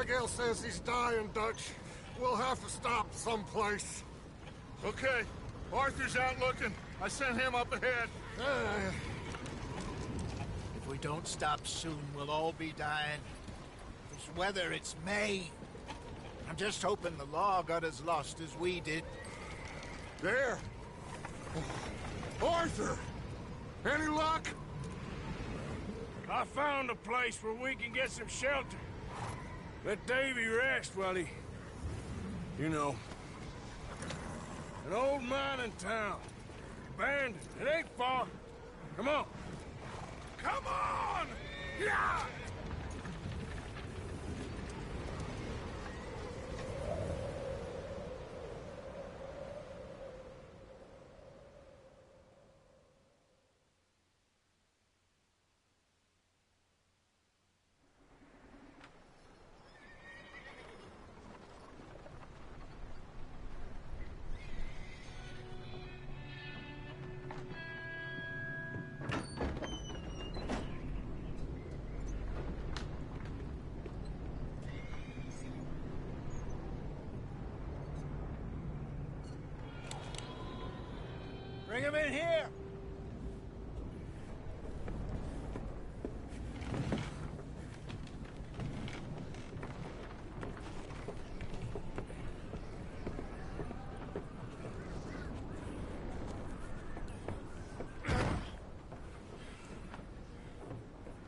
Miguel says he's dying, Dutch. We'll have to stop someplace. Okay. Arthur's out looking. I sent him up ahead. If we don't stop soon, we'll all be dying. This weather, it's May. I'm just hoping the law got as lost as we did. There! Arthur! Any luck? I found a place where we can get some shelter. Let Davy rest while he... You know. An old mining town. Abandoned. It ain't far. Come on. Come on! Yeah! Bring him in here!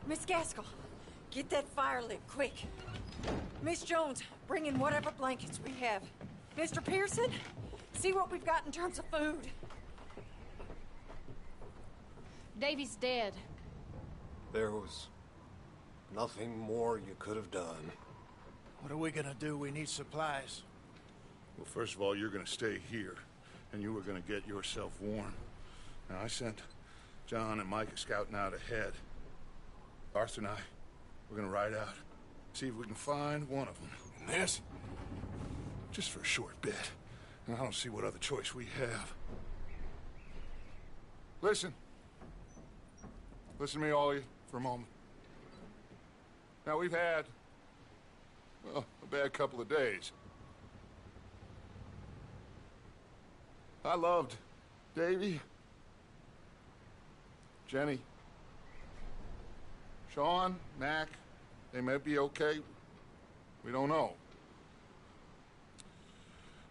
Miss Gaskell, get that fire lit, quick. Miss Jones, bring in whatever blankets we have. Mr. Pearson, see what we've got in terms of food. Davy's dead. There was nothing more you could have done. What are we gonna do? We need supplies. Well, first of all, you're gonna stay here, and you were gonna get yourself warm. Now, I sent John and Micah scouting out ahead. Arthur and I, we're gonna ride out, see if we can find one of them. And this? Just for a short bit. And I don't see what other choice we have. Listen. Listen to me, all of you, for a moment. Now, we've had, well, a bad couple of days. I loved Davy, Jenny, Sean, Mac. They may be okay. We don't know.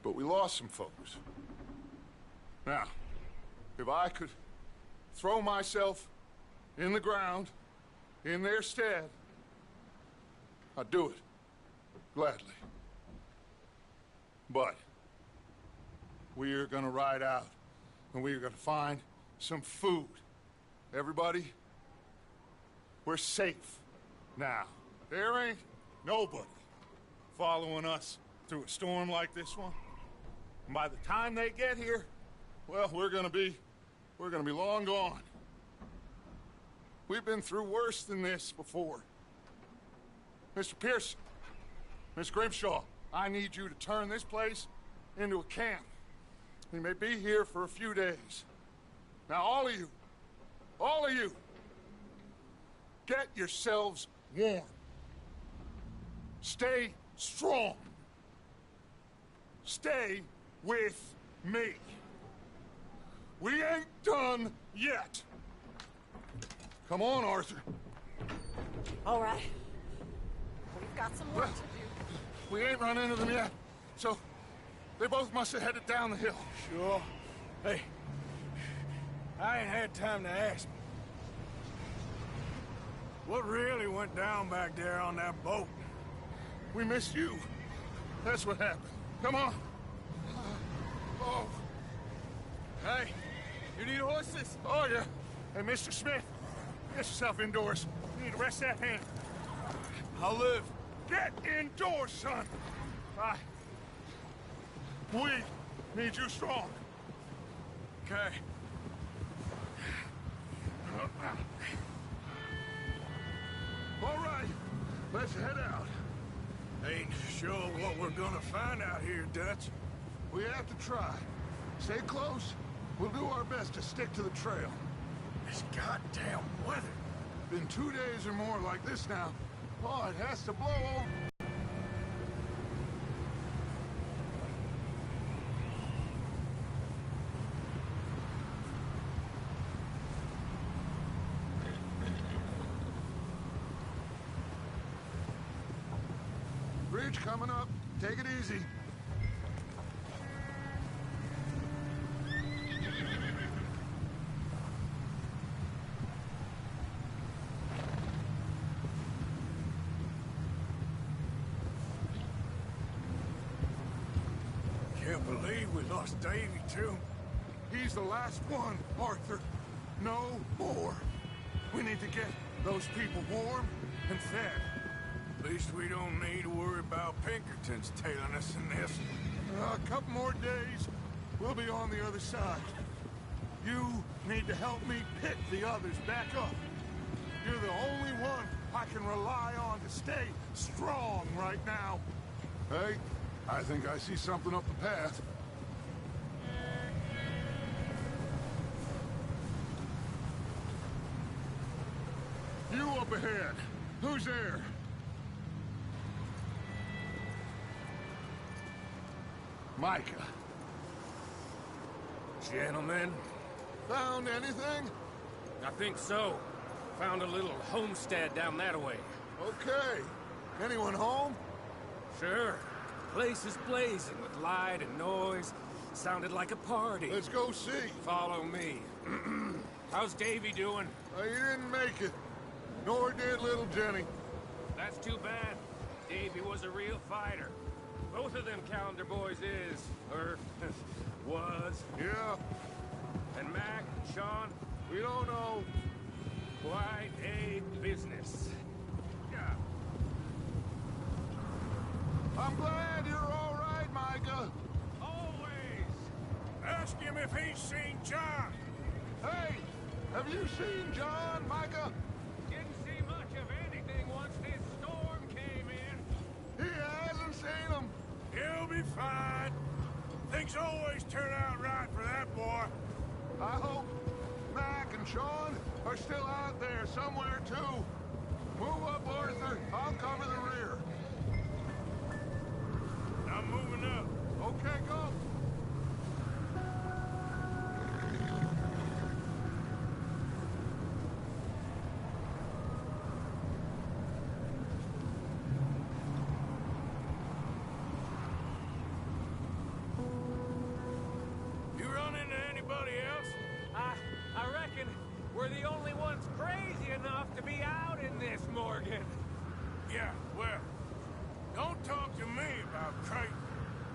But we lost some folks. Now, if I could throw myself in the ground, in their stead, I'd do it, gladly. But we're gonna ride out, and we're gonna find some food. Everybody, we're safe now. There ain't nobody following us through a storm like this one. And by the time they get here, well, we're gonna be long gone. We've been through worse than this before. Mr. Pearson, Miss Grimshaw, I need you to turn this place into a camp. We may be here for a few days. Now, all of you, get yourselves warm. Stay strong. Stay with me. We ain't done yet. Come on, Arthur. All right. We've got some work to do. We ain't run into them yet, so they both must have headed down the hill. Sure. Hey, I ain't had time to ask. What really went down back there on that boat? We missed you. That's what happened. Come on. Oh. Hey, you need horses? Oh, yeah. Hey, Mr. Smith, get yourself indoors. You need to rest that hand. I'll live. Get indoors, son. We need you strong. Okay. All right, let's head out. Ain't sure what we're gonna find out here, Dutch. We have to try. Stay close. We'll do our best to stick to the trail. This goddamn weather. Been 2 days or more like this now. Oh, it has to blow over. Bridge coming up. Take it easy. Can't believe we lost Davy, too. He's the last one, Arthur. No more. We need to get those people warm and fed. At least we don't need to worry about Pinkertons tailing us in this. A couple more days, we'll be on the other side. You need to help me pick the others back up. You're the only one I can rely on to stay strong right now. Hey, I think I see something up the path. You up ahead. Who's there? Micah. Gentlemen, Found anything? I think so. Found a little homestead down that way. Okay. Anyone home? Sure. Place is blazing with light and noise. Sounded like a party. Let's go see. Follow me. How's Davy doing? He didn't make it. Nor did little Jenny. That's too bad. Davy was a real fighter. Both of them Calendar boys is, or was. Yeah, And Mac and Sean, we don't know. quite a business. Yeah. I'm glad you're all right, Micah. Always. Ask him if he's seen John. Hey, have you seen John, Micah? Didn't see much of anything once this storm came in. He hasn't seen him. He'll be fine. Things always turn out right for that boy. I hope Mac and Sean are still out there somewhere, too. Move up, Arthur. I'll cover the rear. I'm moving up. Okay, go. You run into anybody else? I reckon we're the only ones crazy enough to be out in this, Morgan. Yeah, well, don't talk to me about Creighton.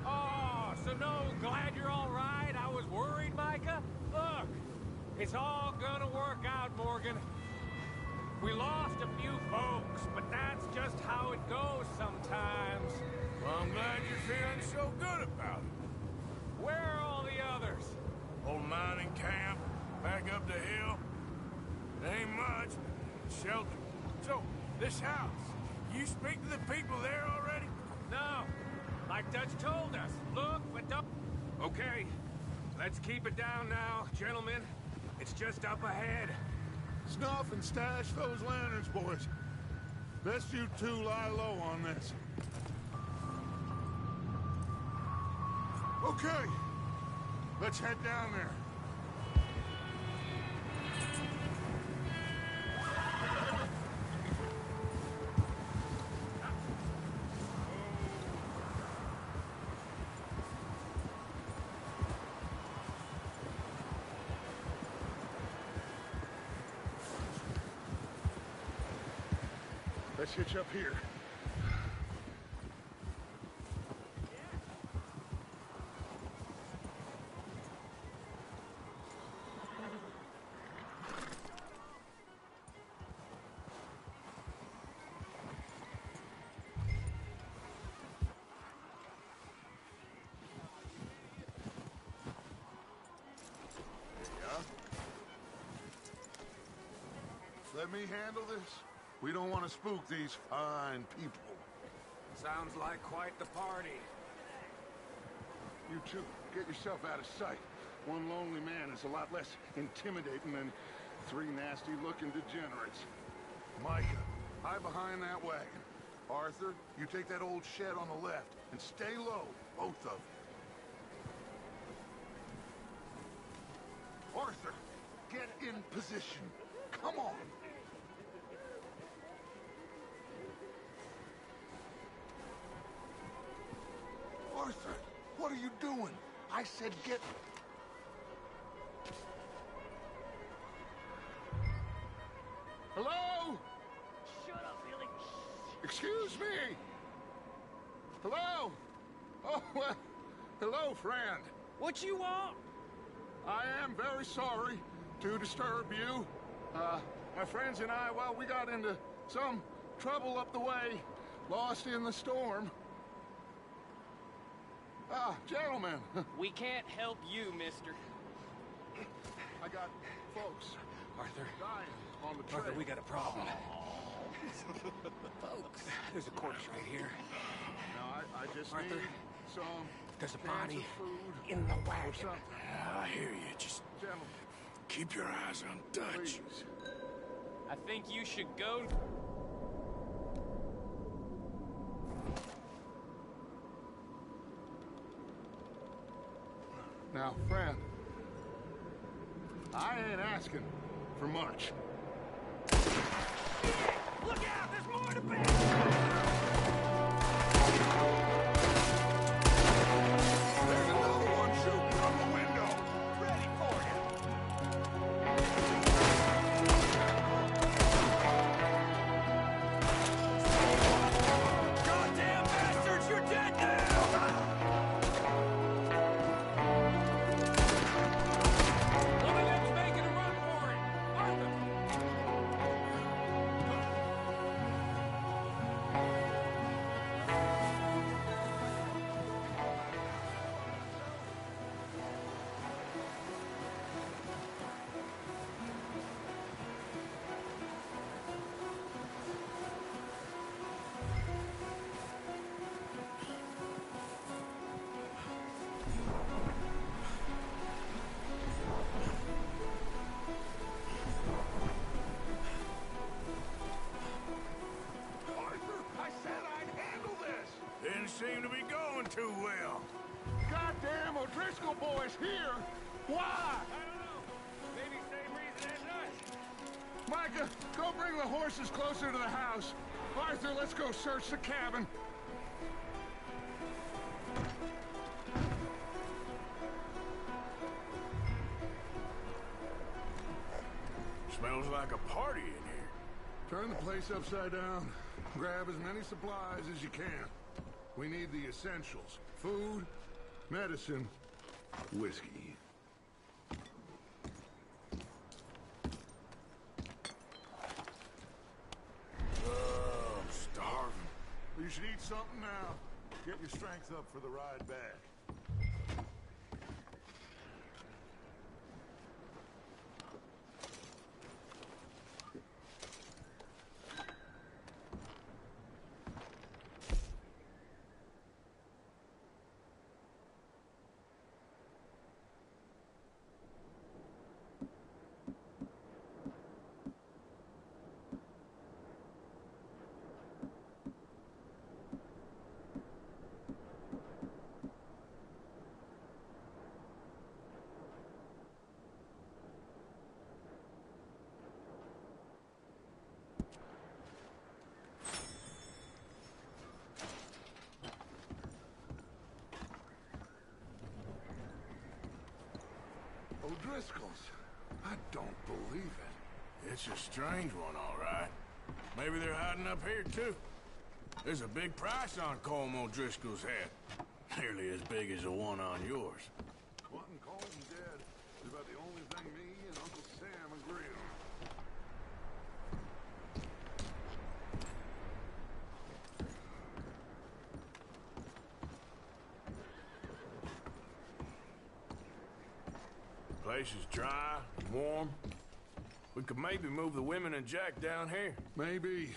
Oh, so no, glad you're all right. I was worried, Micah. Look, it's all gonna work out, Morgan. We lost a few folks, but that's just how it goes sometimes. Well, I'm glad you're feeling so good about it. Where are all the others? Old mining camp, back up the hill. It ain't much, but shelter. So, this house, you speak to the people there already? No, like Dutch told us. Look, but don't... Okay, let's keep it down now, gentlemen. It's just up ahead. Snuff and stash those lanterns, boys. Best you two lie low on this. Okay. Let's head down there. Let's hitch up here. Let me handle this. We don't want to spook these fine people. Sounds like quite the party. You two, get yourself out of sight. One lonely man is a lot less intimidating than three nasty-looking degenerates. Micah, hide behind that wagon. Arthur, you take that old shed on the left, and stay low, both of you. Arthur, get in position. Come on. I said get... Hello? Shut up, Billy. Excuse me? Hello? Oh, well, hello, friend. What you want? I am very sorry to disturb you. My friends and I, well, we got into some trouble up the way, lost in the storm. Ah, gentlemen. We can't help you, mister. I got folks Arthur. dying on the trail. Arthur, we got a problem. Folks. There's a corpse right here. Now, I just Arthur, need some there's a cans body of food in the or wagon. something. I hear you. Just Gentlemen, keep your eyes on Dutch. please. I think you should go. Now, friend, I ain't asking for much. Look out! There's more to bed! There's another one shooting from the window. Ready for you. Goddamn bastards! You're dead now! One of them's making a run for it! Arthur! Arthur, I said I'd handle this. Didn't seem to be going too well. Goddamn O'Driscoll boys here. Why? I don't know. Maybe same reason as us. Micah, go bring the horses closer to the house. Arthur, let's go search the cabin. Smells like a party in here. Turn the place upside down. Grab as many supplies as you can. We need the essentials. Food, medicine, whiskey. Oh, I'm starving. You should eat something now. Get your strength up for the ride back. O'Driscoll's. I don't believe it. It's a strange one, all right. Maybe they're hiding up here, too. There's a big price on Colm O'Driscoll's head. Nearly as big as the one on yours. Wanting Colton dead is about the only thing me and Uncle Sam agree on. The place is dry, warm. We could maybe move the women and Jack down here. Maybe.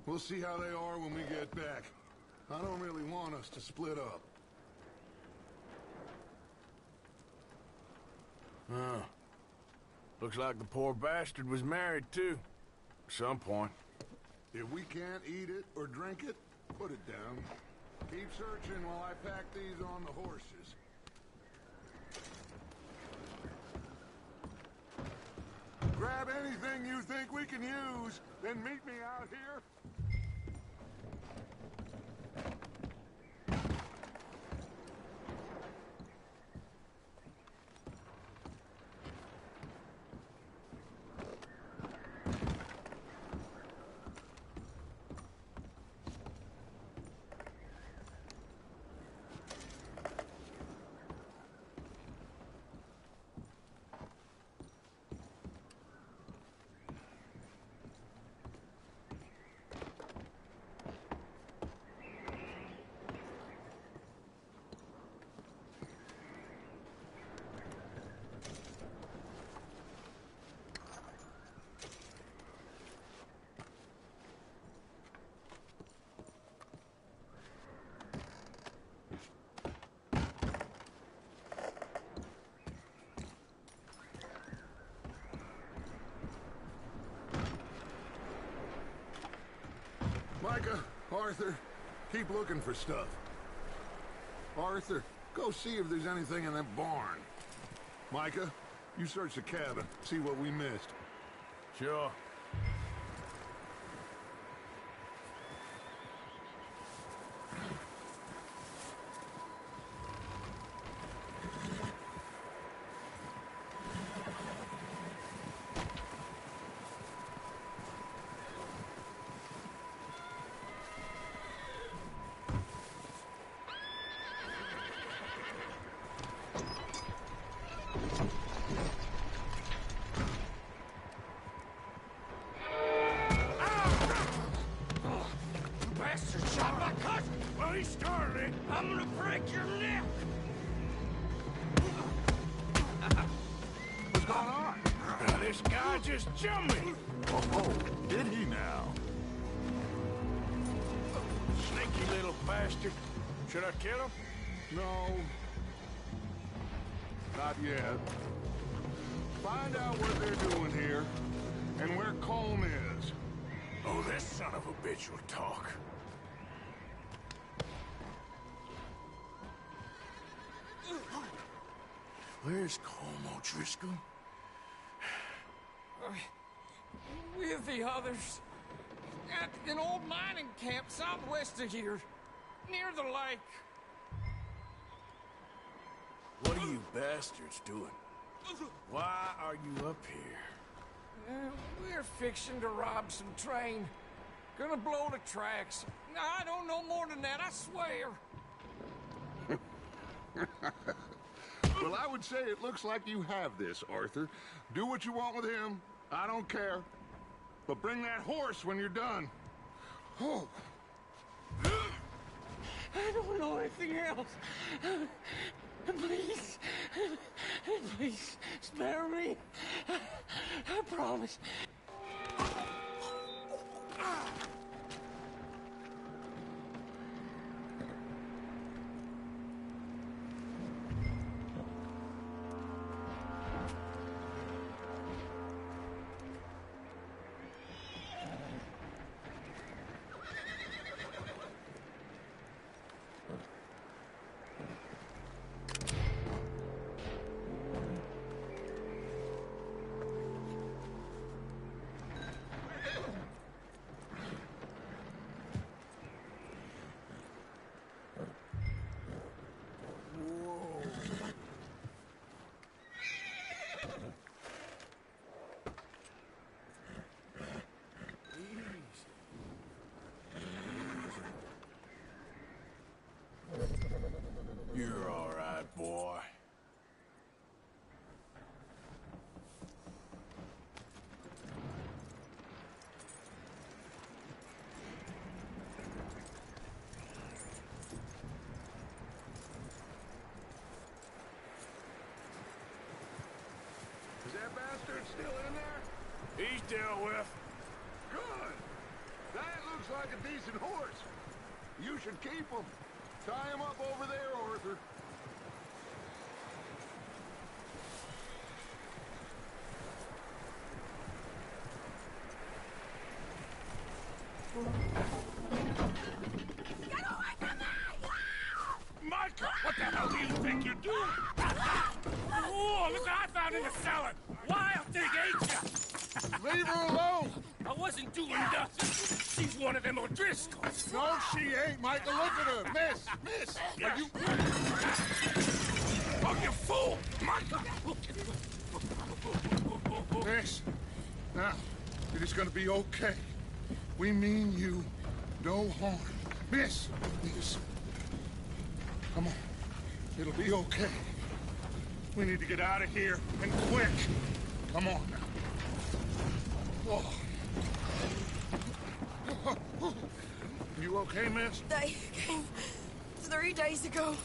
We'll see how they are when we get back. I don't really want us to split up. Huh. Looks like the poor bastard was married, too. At some point. If we can't eat it or drink it, put it down. Keep searching while I pack these on the horses. Grab anything you think we can use, then meet me out here. Micah, Arthur, keep looking for stuff. Arthur, go see if there's anything in that barn. Micah, you search the cabin, see what we missed. Sure. I'm gonna break your neck! What's going on? This guy just jumped me! Oh, did he now? Sneaky little bastard. Should I kill him? No. Not yet. Find out what they're doing here, and where Colm is. Oh, this son of a bitch will talk. Where's Colm O'Driscoll? With the others. At an old mining camp southwest of here. Near the lake. What are you bastards doing? Why are you up here? We're fixing to rob some train. Gonna blow the tracks. I don't know more than that, I swear. Well, I would say it looks like you have this, Arthur. Do what you want with him. I don't care. But bring that horse when you're done. Oh. I don't know anything else. Please. Please, spare me. I promise. You're all right, boy. Is that bastard still in there? He's dealt with. Good. That looks like a decent horse. You should keep him. Tie him up over there, Arthur. Get away from me! Micah, what the hell do you think you're doing? Oh, look what I found in the cellar! Wild thing, ain't ya? Leave her alone! I wasn't doing nothing. She's one of them O'Driscolls. No, she ain't, Micah. Look at her. Miss, are you... Oh, you fool! Micah! Miss, now, it is gonna be okay. We mean you no harm. Miss, come on. It'll be okay. We need to get out of here, and quick. Come on now. Oh. You okay, miss? They came 3 days ago.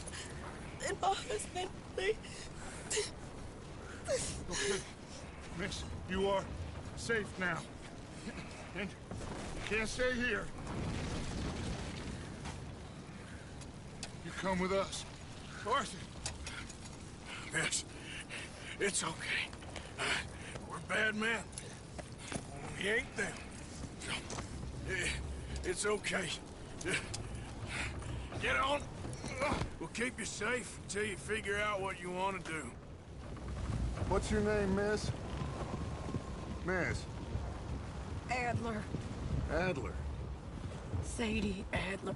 And my husband, they... Okay. Miss, you are safe now. And you can't stay here. You come with us. Arthur. Miss, it's okay. We're bad men. We ain't them. It's okay. Get on. We'll keep you safe until you figure out what you want to do. What's your name, miss? Miss. Adler. Adler. Sadie Adler.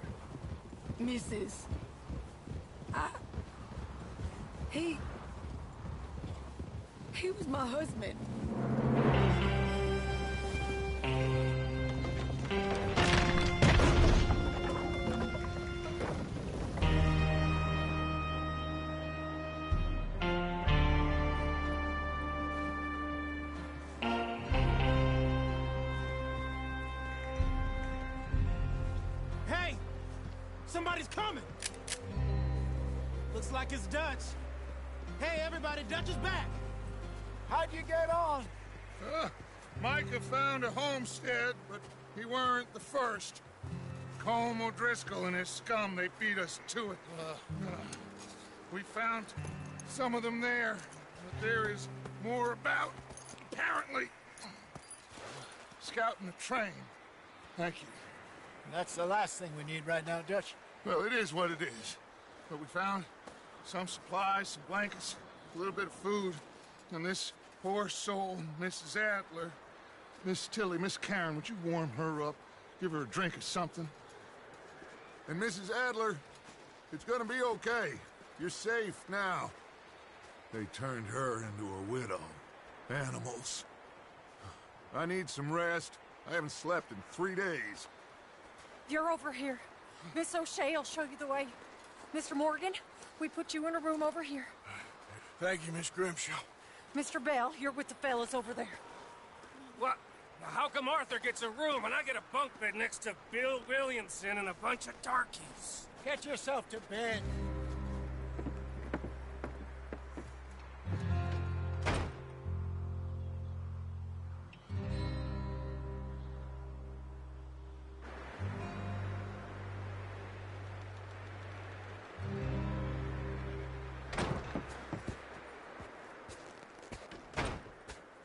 Mrs. He was my husband. Hey! Somebody's coming! Looks like it's Dutch. Hey, everybody, Dutch is back! How'd you get on? Micah found a homestead, but he weren't the first. Colm O'Driscoll and his scum, they beat us to it. We found some of them there, but there is more about, apparently. Scouting the train. Thank you. That's the last thing we need right now, Dutch. Well, it is what it is. But we found some supplies, some blankets, a little bit of food, and this poor soul, Mrs. Adler, Miss Tilly, Miss Karen, would you warm her up? Give her a drink or something? And Mrs. Adler, it's gonna be okay. You're safe now. They turned her into a widow. Animals. I need some rest. I haven't slept in 3 days. You're over here. Miss O'Shea will show you the way. Mr. Morgan, we put you in a room over here. Thank you, Miss Grimshaw. Mr. Bell, you're with the fellas over there. What? How come Arthur gets a room and I get a bunk bed next to Bill Williamson and a bunch of darkies? Get yourself to bed.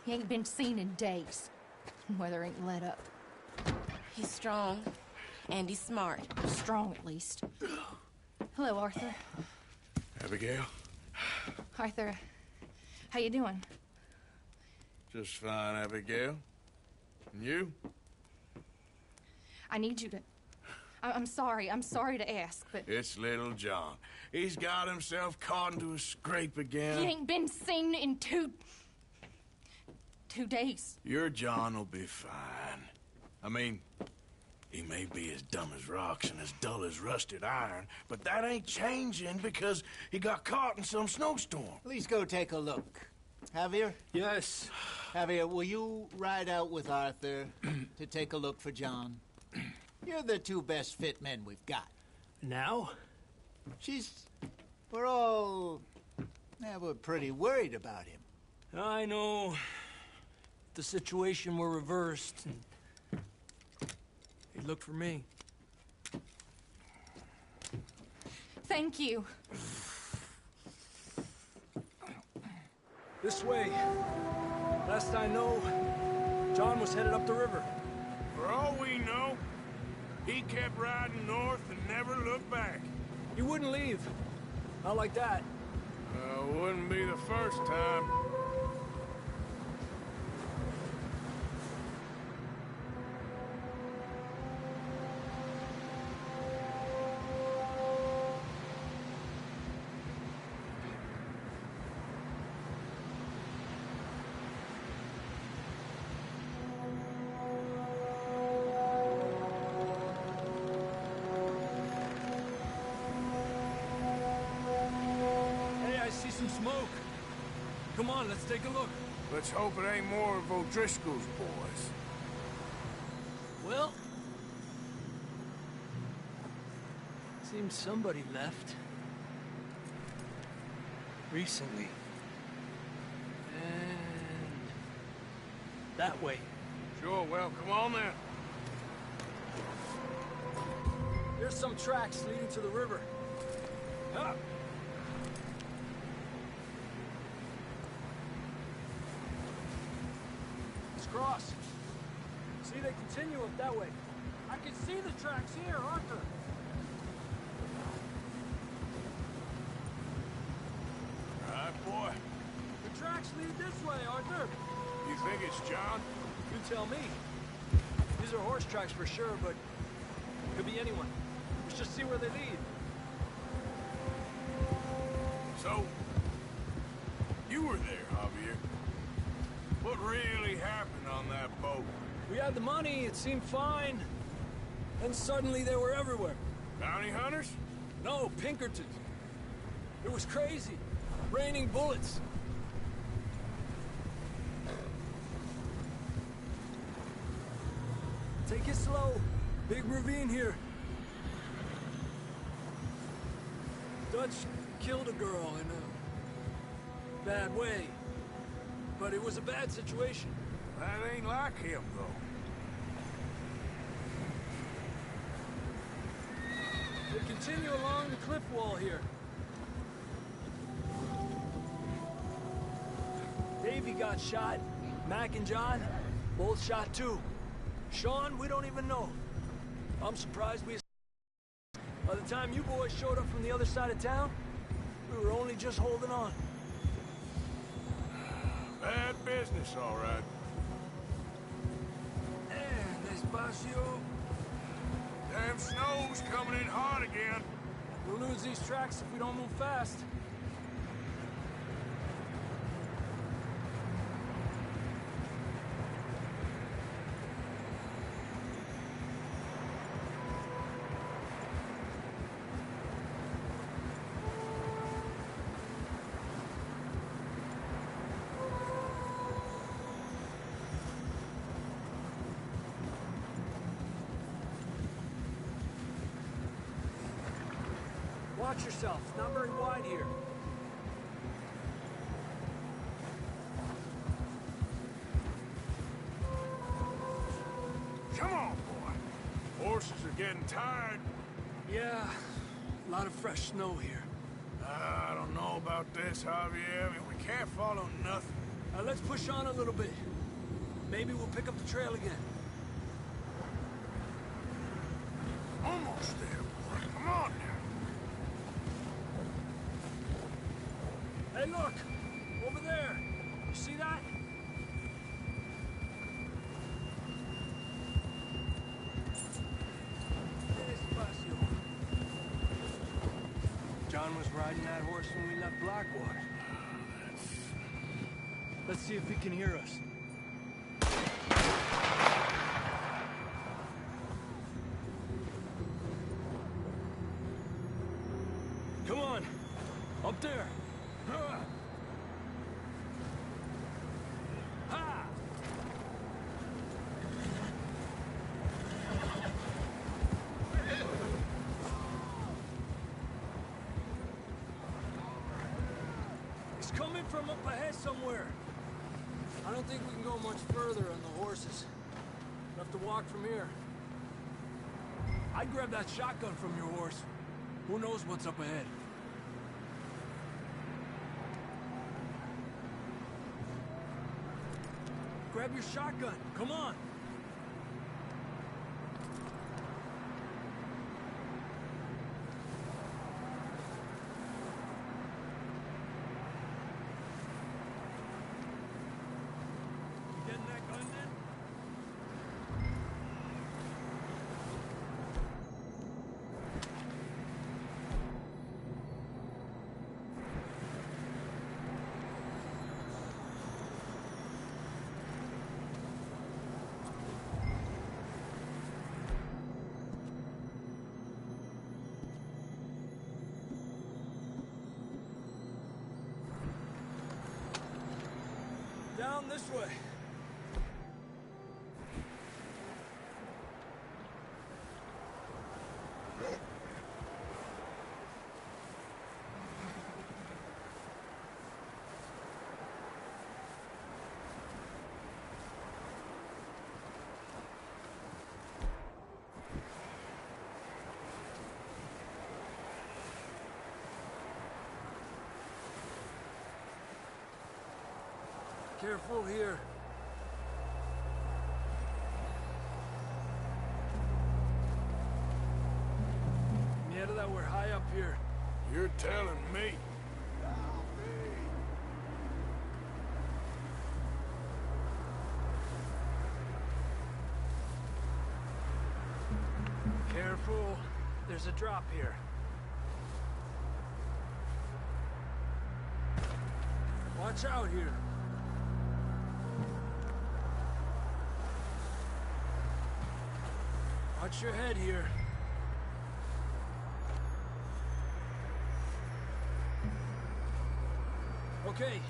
He ain't been seen in days. Weather ain't let up. He's strong, and he's smart. Strong, at least. Hello, Arthur. Abigail? Arthur, how you doing? Just fine, Abigail. And you? I need you to... I'm sorry to ask, but... It's little John. He's got himself caught into a scrape again. He ain't been seen in 2 days. Your John will be fine. I mean, he may be as dumb as rocks and as dull as rusted iron, but that ain't changing because he got caught in some snowstorm. Please go take a look. Javier? Yes. Javier, will you ride out with Arthur to take a look for John? You're the 2 best fit men we've got. Now? We're pretty worried about him. I know. If the situation were reversed, he'd look for me. Thank you. This way. Last I know, John was headed up the river. For all we know, he kept riding north and never looked back. He wouldn't leave. Not like that. Wouldn't be the first time. Some smoke. Come on, let's take a look. Let's hope it ain't more of O'Driscoll's boys. Well, seems somebody left. Recently. And that way. Sure, well, come on then. There's some tracks leading to the river. Up. Cross. See, they they continue up that way. I can see the tracks here, Arthur. Right, boy. The tracks lead this way, Arthur. You think it's John? You tell me. These are horse tracks for sure, but it could be anyone. Let's just see where they lead. So, you were there, Javier. What really happened on that boat? We had the money, it seemed fine. Then suddenly they were everywhere. Bounty hunters? No, Pinkertons. It was crazy. Raining bullets. Take it slow. Big ravine here. Dutch killed a girl in a bad way. But it was a bad situation. That ain't like him, though. They continue along the cliff wall here. Davey got shot. Mac and John, both shot too. Sean, we don't even know. I'm surprised we... By the time you boys showed up from the other side of town, we were only just holding on. Bad business, all right. Despacio. Damn snow's coming in hard again. We'll lose these tracks if we don't move fast. Watch yourself. It's not very wide here. Come on, boy. Horses are getting tired. Yeah, a lot of fresh snow here. I don't know about this, Javier. I mean, we can't follow nothing. Let's push on a little bit. Maybe we'll pick up the trail again. Almost there, boy. Come on now. Hey, look! Over there! You see that? Despacio. John was riding that horse when we left Blackwater. Let's see if he can hear us. Come on! Up there! It's coming from up ahead somewhere. I don't think we can go much further on the horses. We'll have to walk from here. I'd grab that shotgun from your horse. Who knows what's up ahead? Grab your shotgun. Come on. You getting that gun then? Down this way. Careful here. that we're high up here. You're telling me. Careful. There's a drop here. Watch out here. Watch your head here. Okay.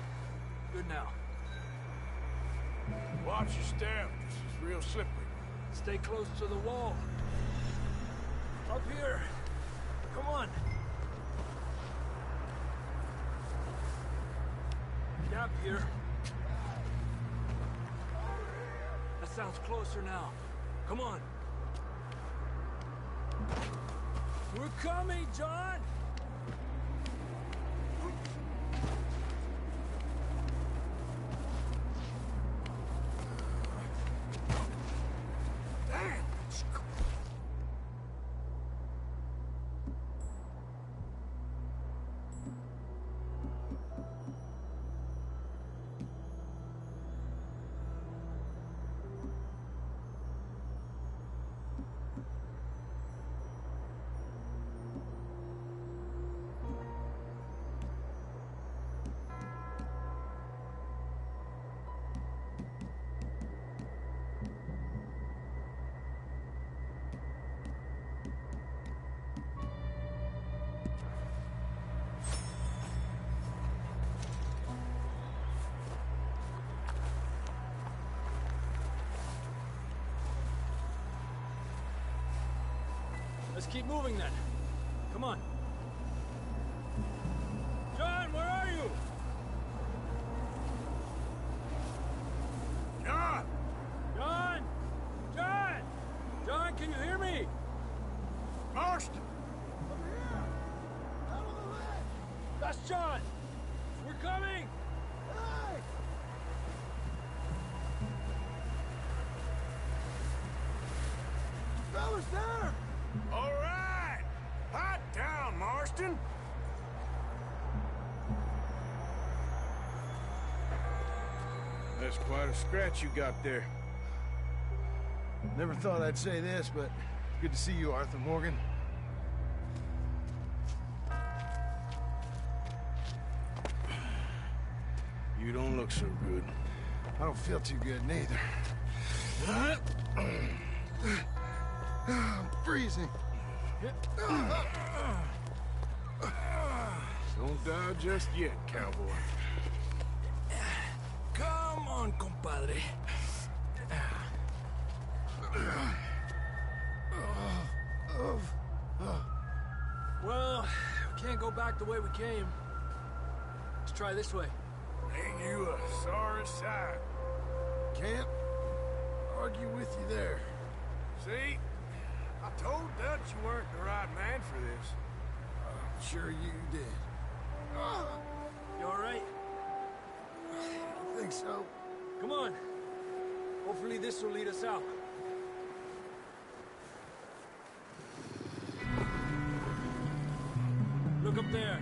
Good now. Watch your step. This is real slippery. Stay close to the wall. Up here. Come on. Gap here. That sounds closer now. Come on. We're coming, John! Let's keep moving then. Come on. John, where are you? John! John! John! John, can you hear me? Marston! Over here! Out on the ledge! That's John! We're coming! Hey! Fellas there! All right! Hot down, Marston! That's quite a scratch you got there. Never thought I'd say this, but good to see you, Arthur Morgan. You don't look so good. I don't feel too good, neither. I'm freezing. Don't die just yet, cowboy. Come on, compadre. Well, we can't go back the way we came. Let's try this way. Ain't you a sorry sight? Can't argue with you there. See? I told Dutch you weren't the right man for this. I'm sure you did. You all right? I think so. Come on. Hopefully this will lead us out. Look up there.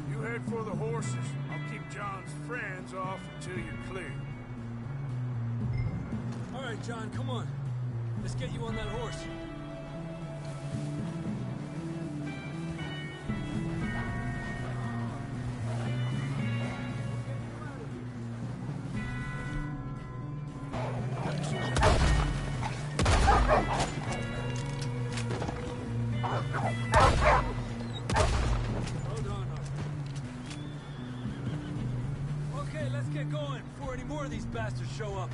You head for the horses. I'll keep John's friends off until you're clear. All right, John, come on. Let's get you on that horse. Hold on. Okay, let's get going before any more of these bastards show up.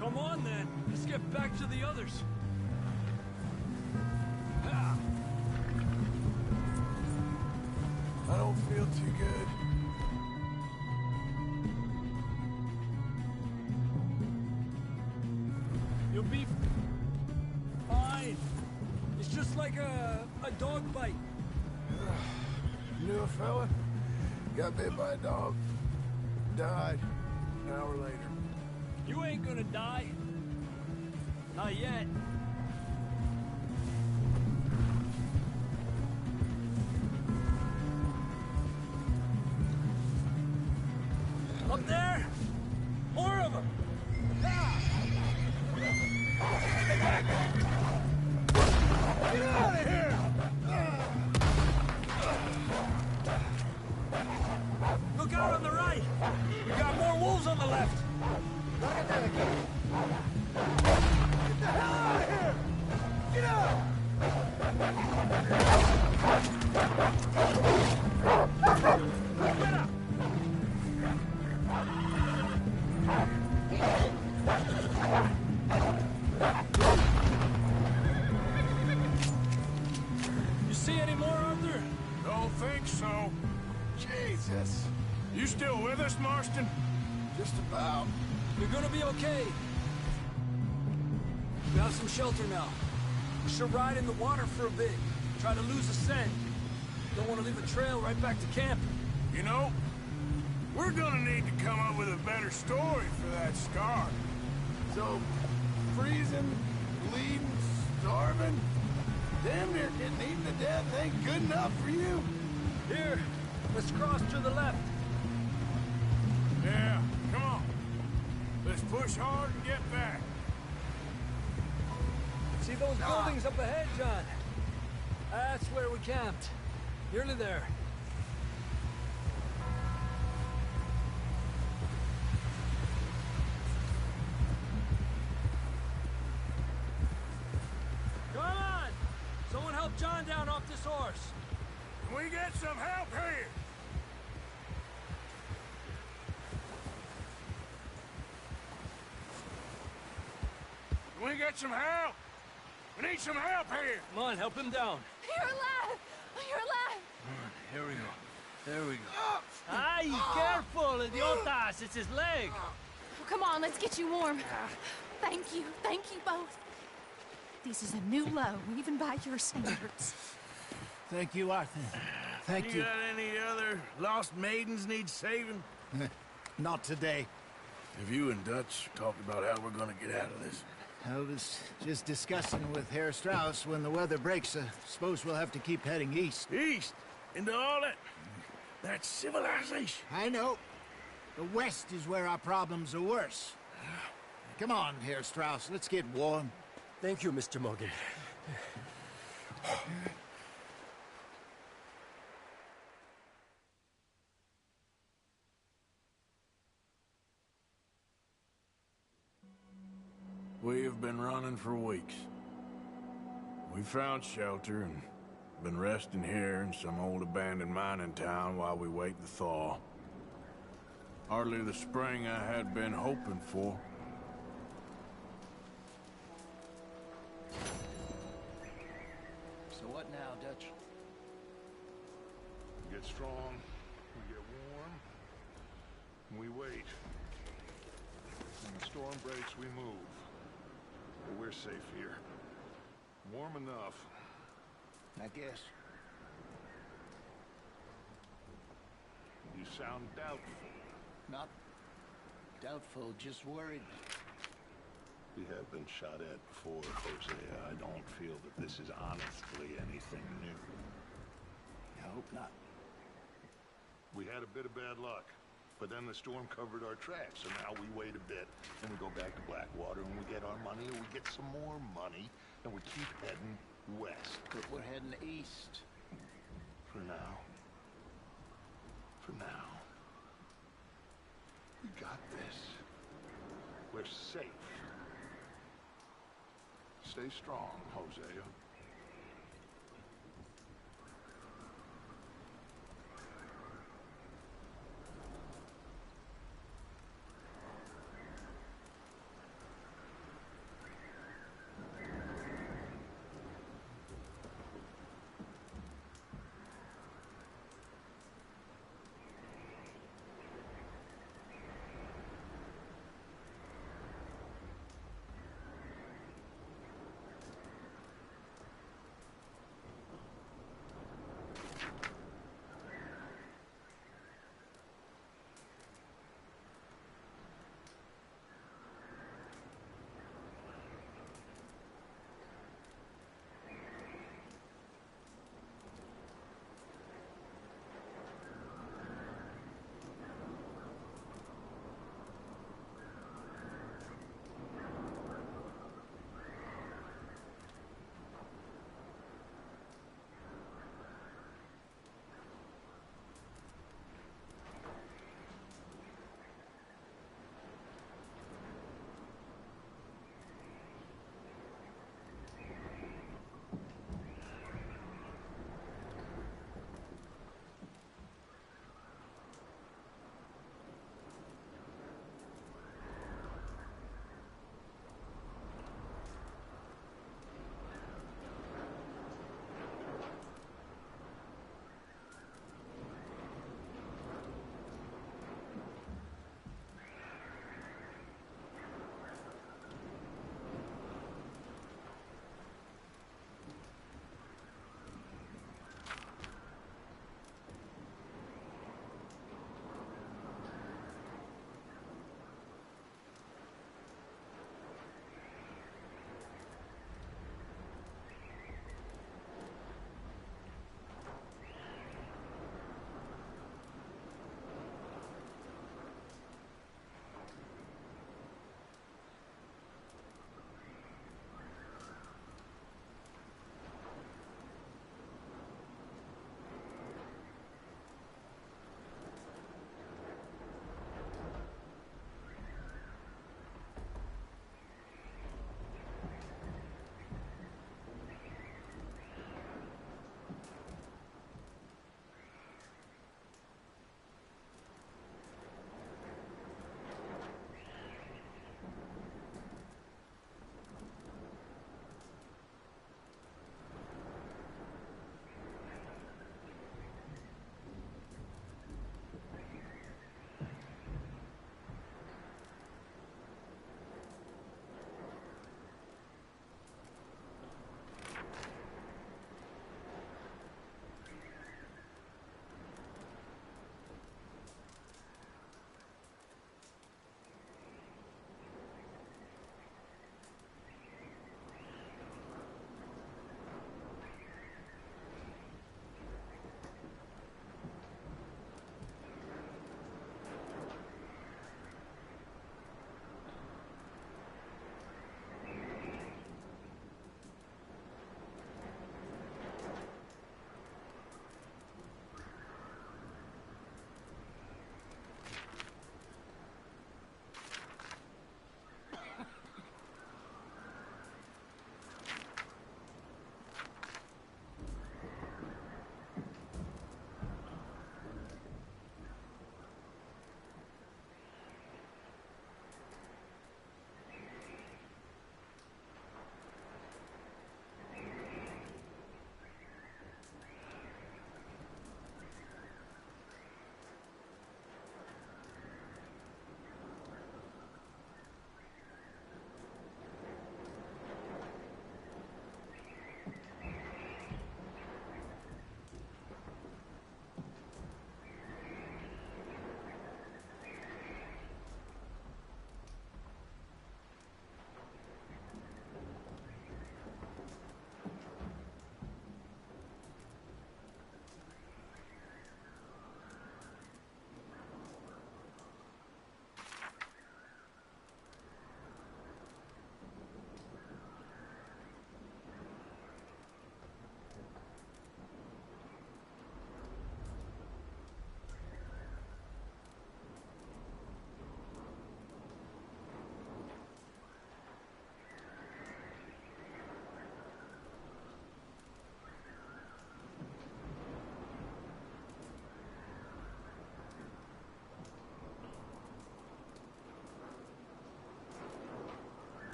Come on, then. get back to the others. I don't feel too good. You'll be fine. It's just like a dog bite. Knew a fella, got bit by a dog, died an hour later. You ain't gonna die. Not yet. Up there! More of them! Get out of here! Look out on the right! We got more wolves on the left! Get the hell out of here! Get out! You see any more, Arthur? Don't think so. Jesus! You still with us, Marston? Just about. You're gonna be okay. We have some shelter now. We should ride in the water for a bit. Try to lose the scent. Don't want to leave a trail right back to camp. You know, we're gonna need to come up with a better story for that scar. So, freezing, bleeding, starving, damn near getting eaten to death ain't good enough for you? Here, let's cross to the left. Yeah, come on. Let's push hard and get back. See those buildings up ahead, John? That's where we camped. Nearly there. Come on! Someone help John down off this horse. Can we get some help here? Can we get some help? We need some help here. Come on, help him down. You're alive! You're alive! Here we go. There we go. Ay, careful, idiotas! It's his leg. Oh, come on, let's get you warm. Thank you both. This is a new low, even by your standards. Thank you, Arthur. Thank you. Got any other lost maidens need saving? Not today. Have you and Dutch talked about how we're gonna get out of this? I was just discussing with Herr Strauss when the weather breaks. Suppose we'll have to keep heading east. East? Into all that civilization? I know. The west is where our problems are worse. Come on, Herr Strauss, let's get warm. Thank you, Mr. Morgan. We have been running for weeks. We found shelter and been resting here in some old abandoned mining town while we wait the thaw. Hardly the spring I had been hoping for. So what now, Dutch? We get strong, we get warm, and we wait. When the storm breaks, we move. But we're safe here. Warm enough. I guess. You sound doubtful. Not doubtful, just worried. We have been shot at before, Hosea. I don't feel that this is honestly anything new. I hope not. We had a bit of bad luck, but then the storm covered our tracks, so now we wait a bit, and we go back to Blackwater, and we get our money, and we get some more money, and we keep heading west. But we're heading east. For now. For now. We got this. We're safe. Stay strong, Hosea.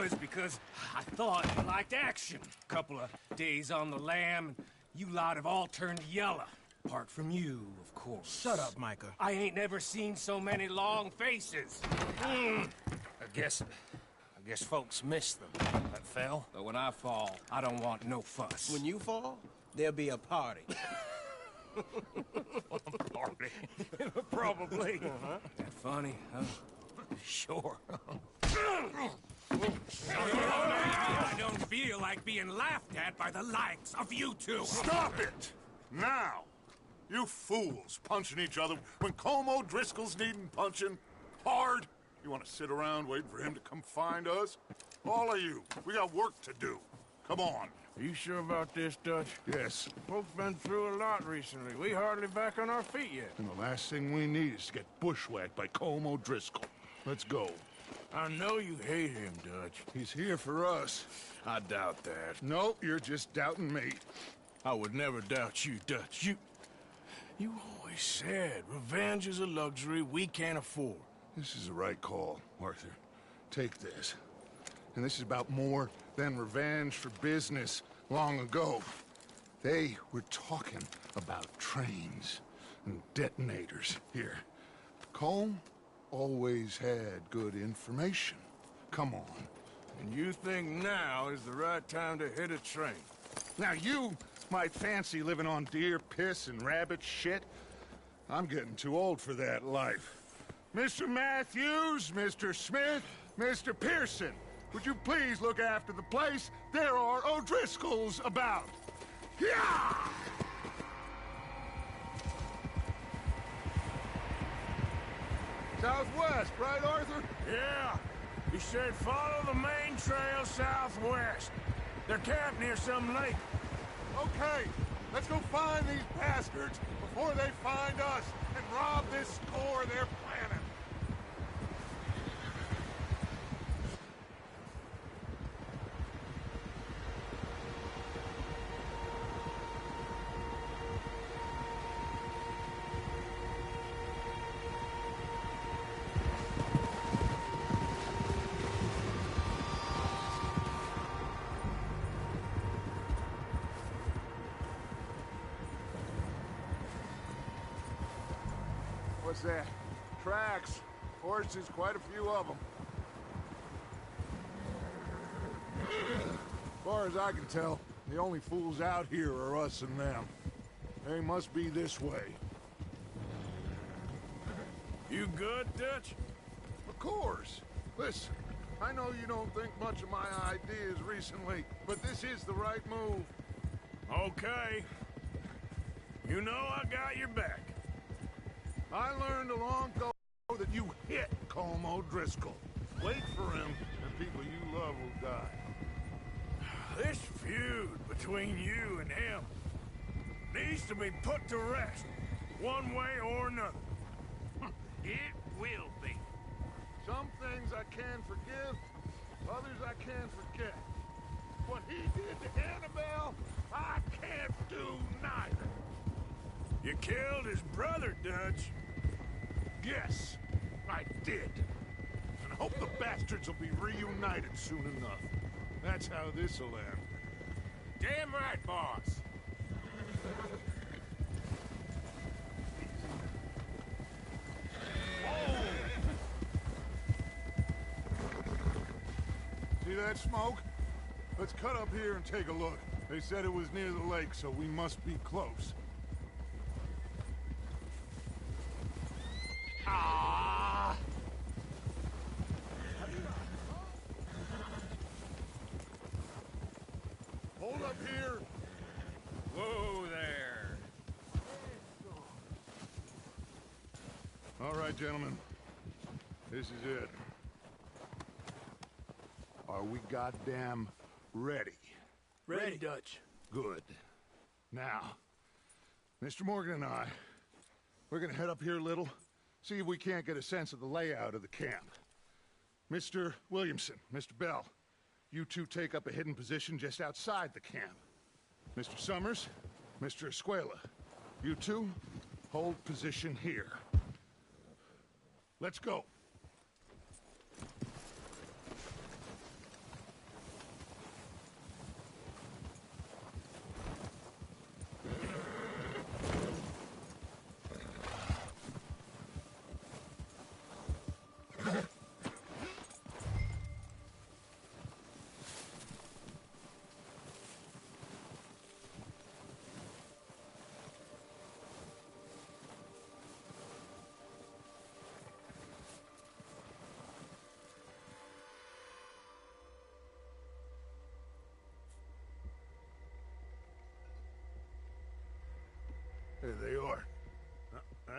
was because I thought you liked action. Couple of days on the lam, and you lot have all turned yellow. Apart from you, of course. Shut up, Micah. I ain't never seen so many long faces. I guess folks miss them. That fell. But when I fall, I don't want no fuss. When you fall, there'll be a party. Party? Probably. That funny, huh? Sure. I don't feel like being laughed at by the likes of you two. Stop it! Now! You fools punching each other when Colm O'Driscoll's needing punching hard. You want to sit around waiting for him to come find us? All of you, we got work to do. Come on. Are you sure about this, Dutch? Yes. Folks been through a lot recently. We hardly back on our feet yet. And the last thing we need is to get bushwhacked by Colm O'Driscoll. Let's go. I know you hate him, Dutch. He's here for us. I doubt that. No, you're just doubting me. I would never doubt you, Dutch. You always said revenge is a luxury we can't afford. This is the right call, Arthur. Take this. And this is about more than revenge for business long ago. They were talking about trains and detonators here. Colm always had good information. Come on. And you think now is the right time to hit a train? Now you might fancy living on deer piss and rabbit shit. I'm getting too old for that life. Mr. Matthews, Mr. Smith, Mr. Pearson, would you please look after the place? There are O'Driscolls about. Yeah! Southwest, right, Arthur? Yeah. He said follow the main trail southwest. They're camped near some lake. Okay, let's go find these bastards before they find us and rob this store they're planning. What's that? Tracks. Horses, quite a few of them. As far as I can tell, the only fools out here are us and them. They must be this way. You good, Dutch? Of course. Listen, I know you don't think much of my ideas recently, but this is the right move. Okay. You know I got your back. I learned a long ago that you hit Colm O'Driscoll. Wait for him, and people you love will die. This feud between you and him needs to be put to rest, one way or another. It will be. Some things I can forgive, others I can't forget. What he did to Annabelle, I can't do neither. You killed his brother, Dutch. Yes, I did. And I hope the bastards will be reunited soon enough. That's how this'll end. Damn right, boss. See that smoke? Let's cut up here and take a look. They said it was near the lake, so we must be close. Ah! Hold up here. Whoa there. All right, gentlemen. This is it. Are we goddamn ready? Ready, Dutch. Good. Now, Mr. Morgan and I, we're gonna head up here a little, see if we can't get a sense of the layout of the camp. Mr. Williamson, Mr. Bell, you two take up a hidden position just outside the camp. Mr. Summers, Mr. Escuela, you two hold position here. Let's go.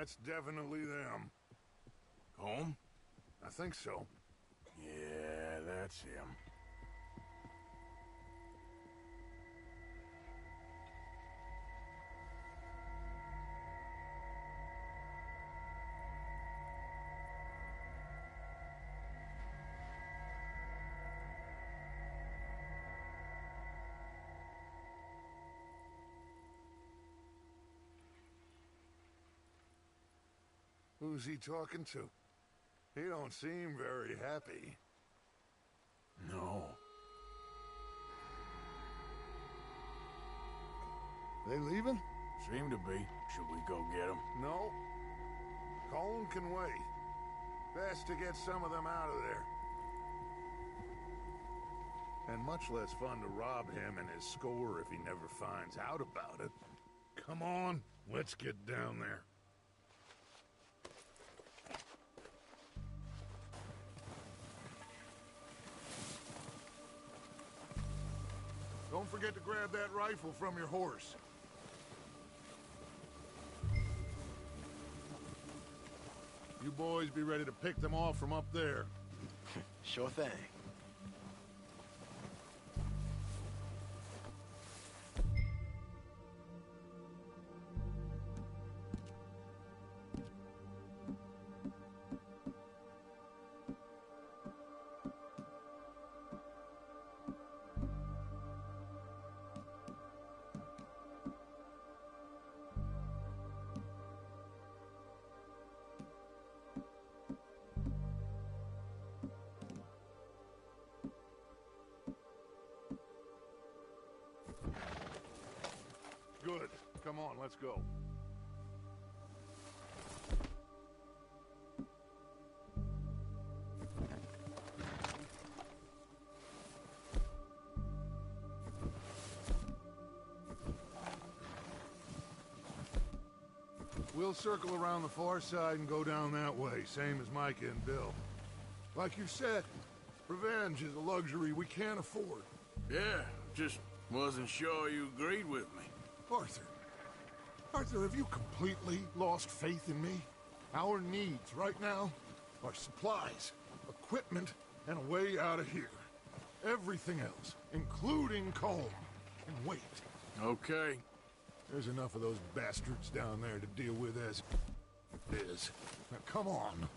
That's definitely them. Home? I think so. Yeah, that's him. Who's he talking to? He don't seem very happy. No. They leaving? Seem to be. Should we go get them? No. Colin can wait. Best to get some of them out of there. And much less fun to rob him and his score if he never finds out about it. Come on, let's get down there. Don't forget to grab that rifle from your horse. You boys be ready to pick them off from up there. Sure thing. Good. Come on, let's go. We'll circle around the far side and go down that way, same as Micah and Bill. Like you said, revenge is a luxury we can't afford. Yeah, just wasn't sure you agreed with me. Arthur, have you completely lost faith in me? Our needs right now are supplies, equipment, and a way out of here. Everything else, including Colm, can wait. Okay. There's enough of those bastards down there to deal with as is. Now come on.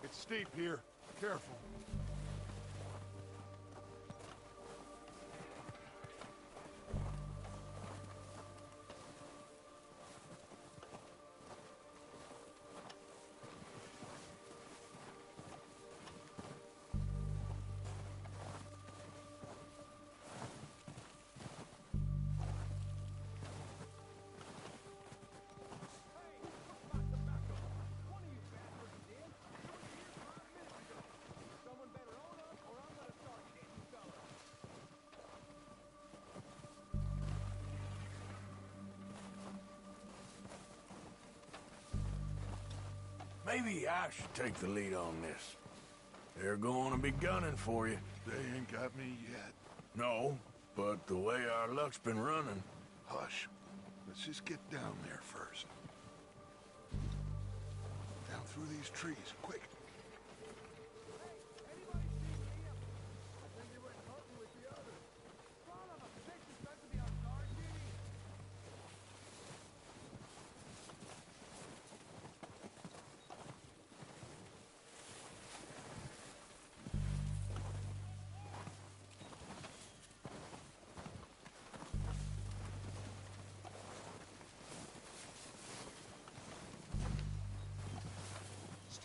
It's steep here. Careful. Maybe I should take the lead on this. They're going to be gunning for you. They ain't got me yet. No, but the way our luck's been running... Hush. Let's just get down there first. Down through these trees, quick.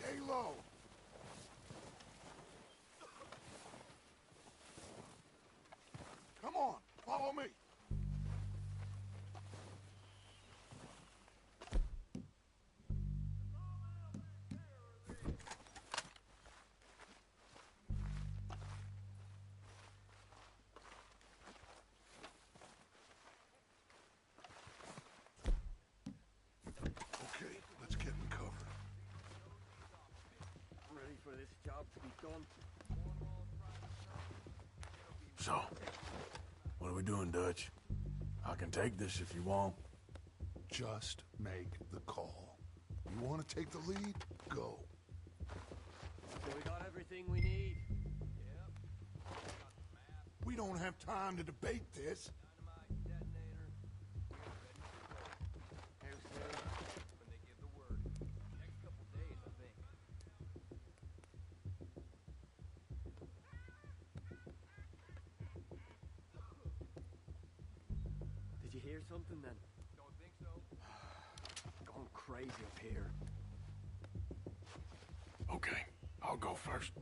Stay low. Come on, follow me. Okay, let's get in cover. Ready for this job to be done? So, what are we doing, Dutch? I can take this if you want. Just make the call. You want to take the lead? Go. So we got everything we need. We don't have time to debate this. Dynamite, detonator. We're ready to go. How soon? When they give the word. Next couple days, I think. Did you hear something then? Don't think so. Going crazy up here. Okay, I'll go first.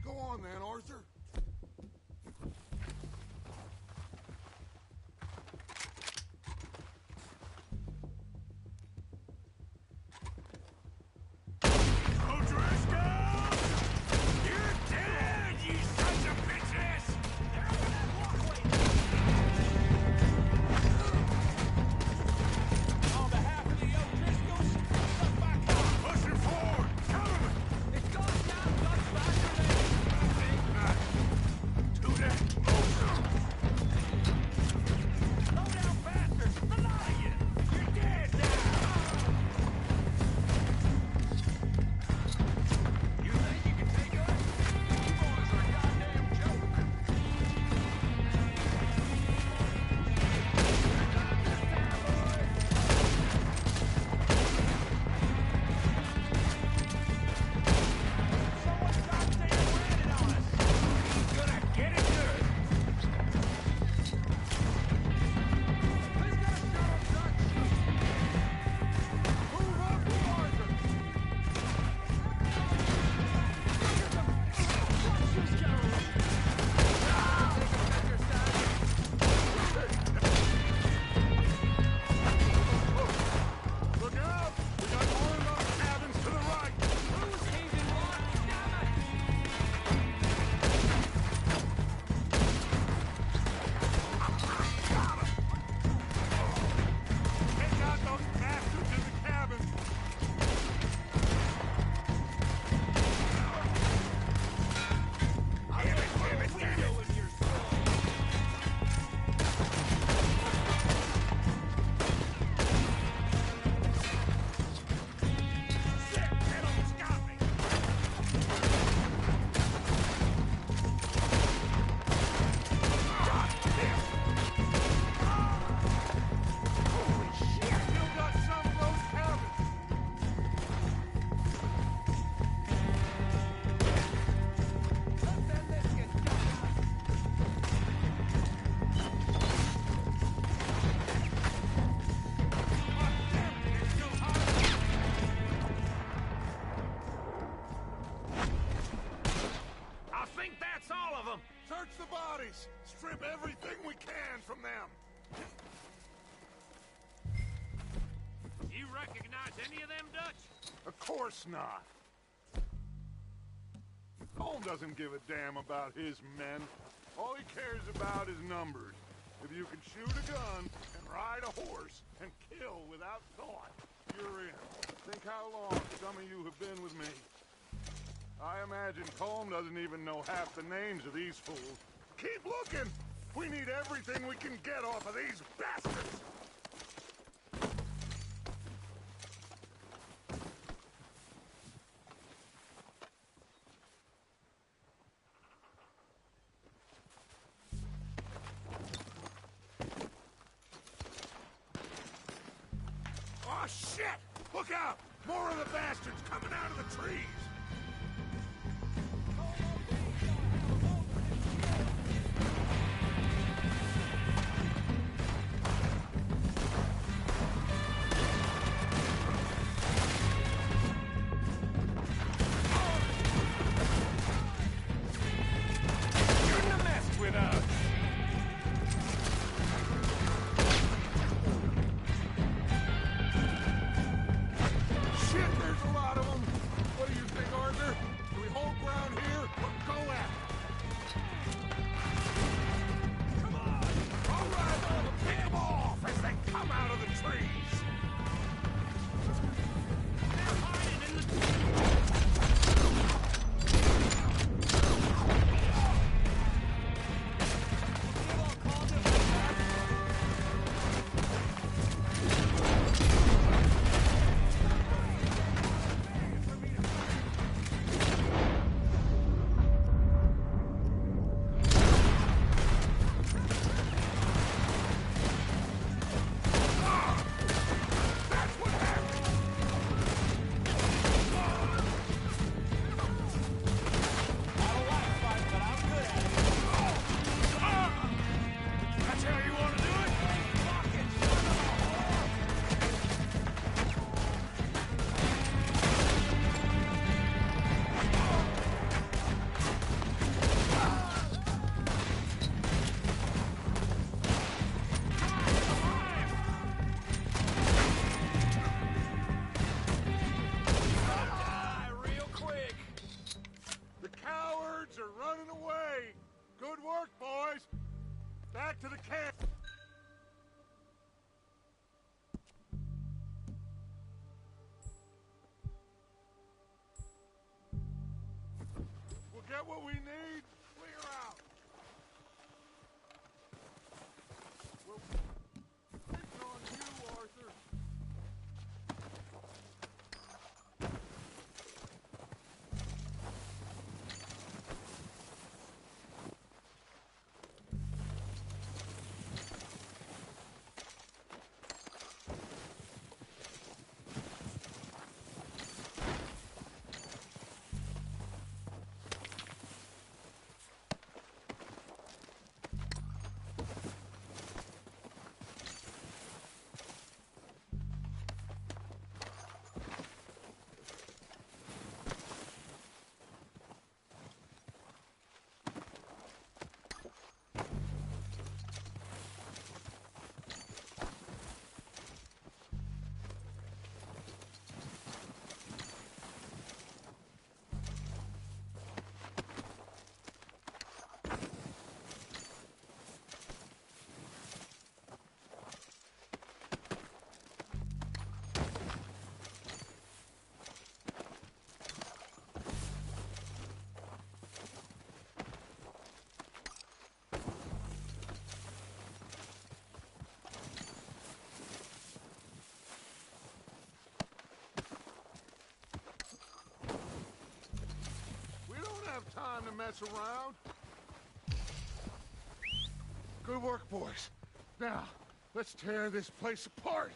Go on then, Arthur. Search the bodies! Strip everything we can from them! You recognize any of them, Dutch? Of course not. Holmes doesn't give a damn about his men. All he cares about is numbers. If you can shoot a gun and ride a horse and kill without thought, you're in. Think how long some of you have been with me. I imagine Colm doesn't even know half the names of these fools. Keep looking! We need everything we can get off of these bastards! Oh, shit! Look out! More of the bastards coming out of the trees! what we need? Clear out. We're waiting on you, Arthur. Time to mess around. Good work, boys. Now, let's tear this place apart.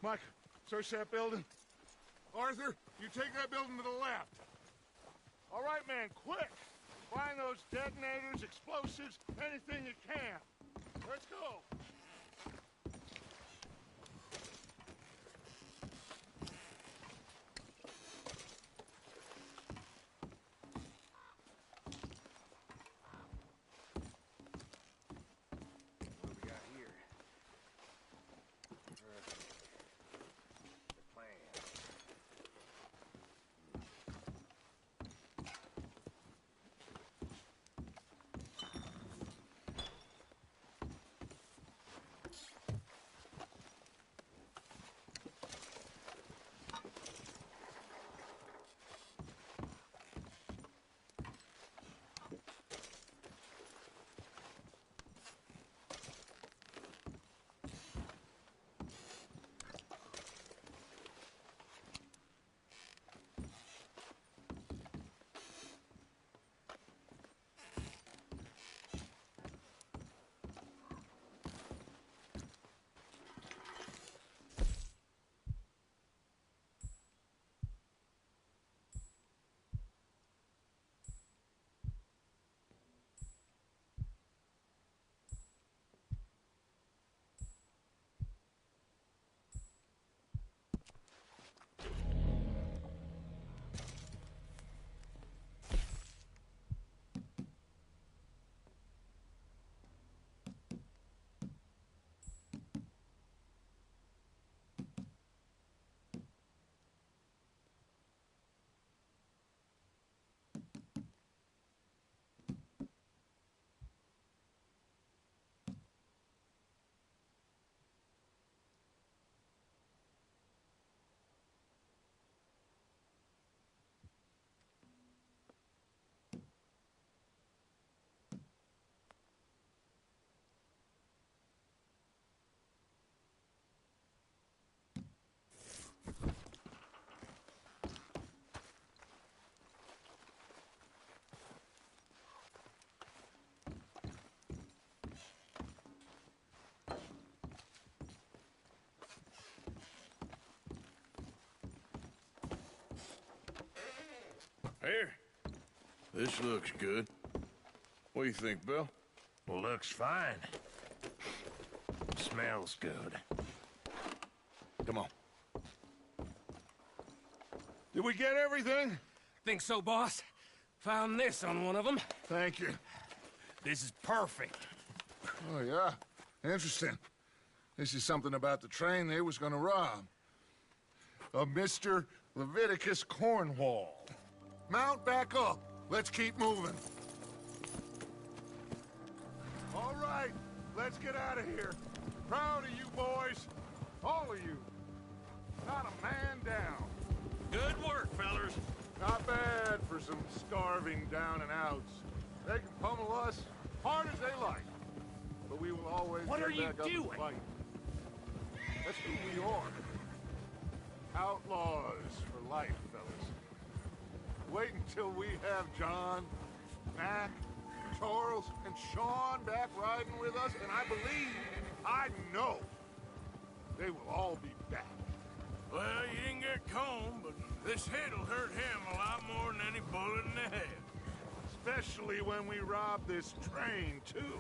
Mike, search that building. Arthur, you take that building to the left. All right, man, quick! Find those detonators, explosives, anything you can. Let's go! What do we got here? The plan. Here. This looks good. What do you think, Bill? Looks fine. Smells good. Come on. Did we get everything? Think so, boss. Found this on one of them. Thank you. This is perfect. Oh, yeah? Interesting. This is something about the train they was gonna rob. A Mr. Leviticus Cornwall. Mount back up. Let's keep moving. All right, let's get out of here. Proud of you boys. All of you. Not a man down. Good work, fellers. Not bad for some starving down and outs. They can pummel us hard as they like. But we will always What get are you back up and doing? fight. That's who we are. Outlaws for life, fellas. Wait until we have John, Mac, Charles, and Sean back riding with us, and I know, they will all be back. Well, you didn't get Combe, but this hit'll hurt him a lot more than any bullet in the head. Especially when we rob this train, too.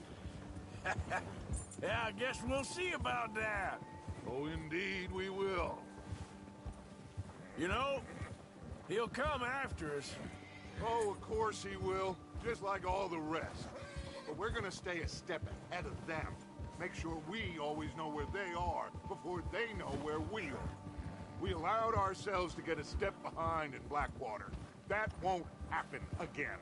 Yeah, I guess we'll see about that. Oh, indeed we will. You know, he'll come after us. Oh, of course he will, just like all the rest. But we're gonna stay a step ahead of them. Make sure we always know where they are before they know where we are. We allowed ourselves to get a step behind in Blackwater. That won't happen again.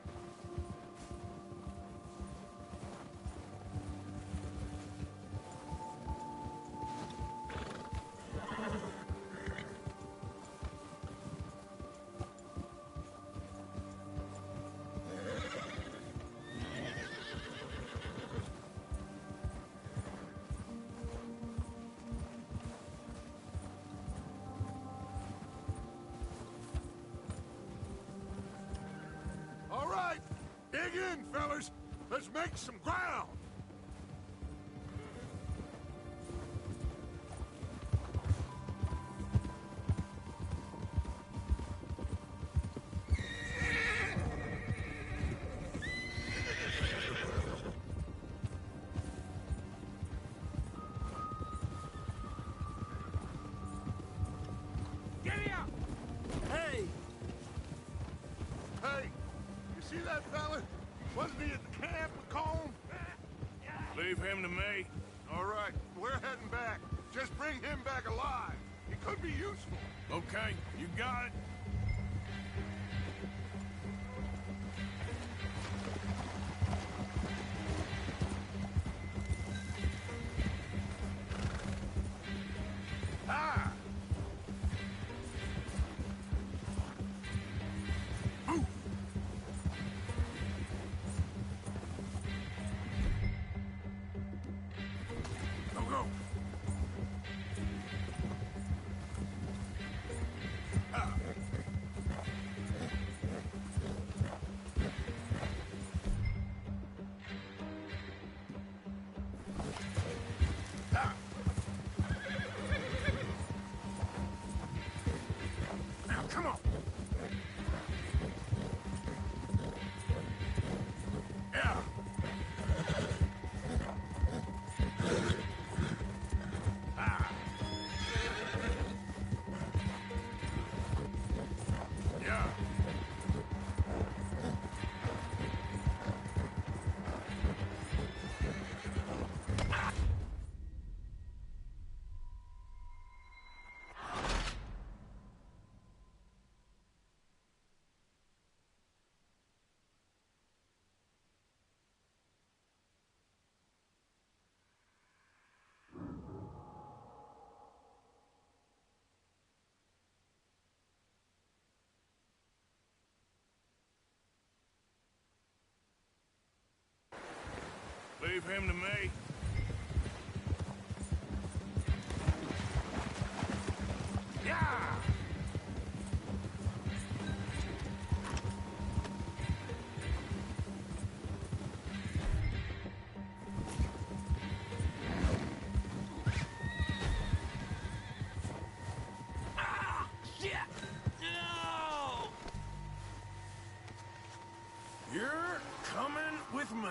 All right, dig in, fellas. Let's make some ground. Giddy up! Hey! Hey, you see that fella? Wasn't he at the camp with Combe? Leave him to me. All right, we're heading back. Just bring him back alive. He could be useful. Okay, you got it. Ah! Go, go. Ah. Ah. Now, come on. Yeah. Ah. Yeah. Leave him to me. Yeah! Ah! Shit! No! You're coming with me.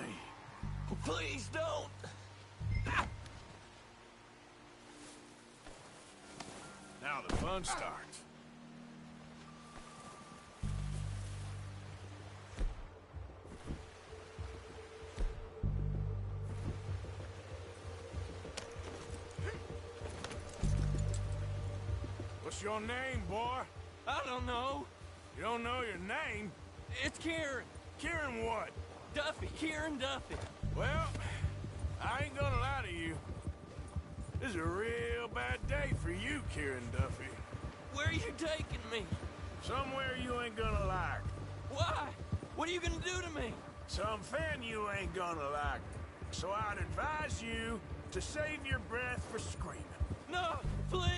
Please don't! Now the fun starts. What's your name, boy? I don't know. You don't know your name? It's Kieran. Kieran what? Duffy. Kieran Duffy. Well, I ain't gonna lie to you. This is a real bad day for you, Kieran Duffy. Where are you taking me? Somewhere you ain't gonna like. Why? What are you gonna do to me? Something you ain't gonna like. So I'd advise you to save your breath for screaming. No, please!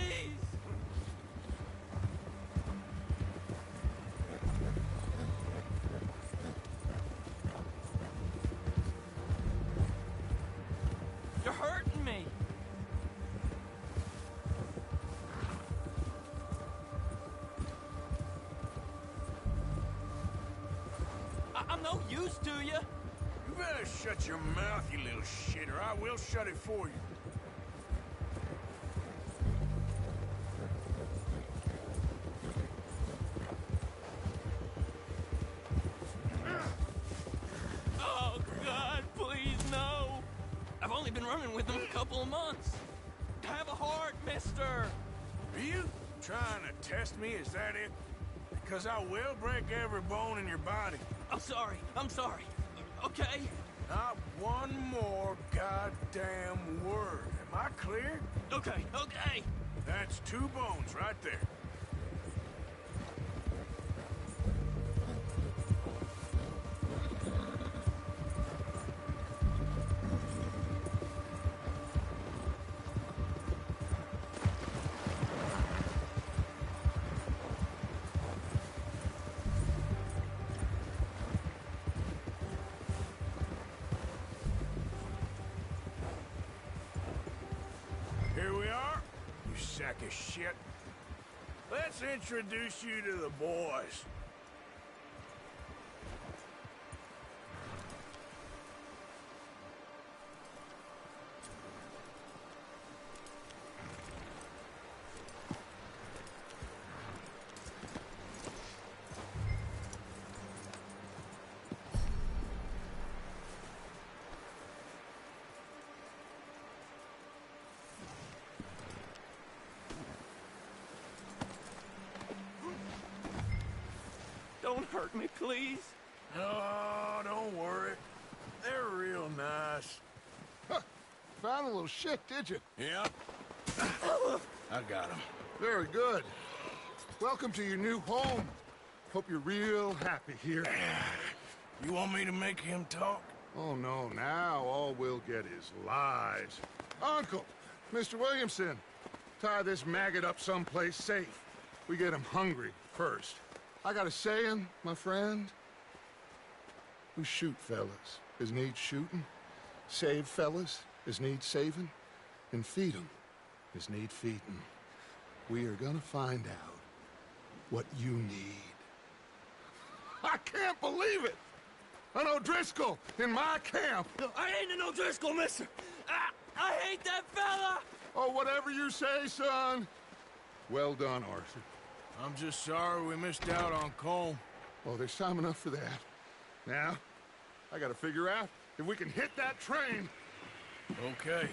You're hurting me. I'm no use to you. You better shut your mouth, you little shit, or I will shut it for you. Oh, God, please, no. I've only been running with them a couple of months. Have a heart, mister. Are you trying to test me? Is that it? Because I will break every bone in your body. I'm sorry. Okay? Not one more goddamn word. Am I clear? Okay. That's 2 bones right there. Here we are, you sack of shit. Let's introduce you to the boys. Don't hurt me, please. Oh, don't worry. They're real nice. Huh. Found a little shit, did you? Yeah. I got him. Very good. Welcome to your new home. Hope you're real happy here. You want me to make him talk? Oh, no, now all we'll get is lies. Uncle, Mr. Williamson, tie this maggot up someplace safe. We get him hungry first. I got a saying, my friend. We shoot fellas as need shooting, save fellas as need saving, and feed 'em as need feeding. We are gonna find out what you need. I can't believe it! An O'Driscoll in my camp! No, I ain't an O'Driscoll, mister! I hate that fella! Oh, whatever you say, son. Well done, Arthur. I'm just sorry we missed out on Colm. Oh, there's time enough for that. Now, I gotta figure out if we can hit that train. Okay.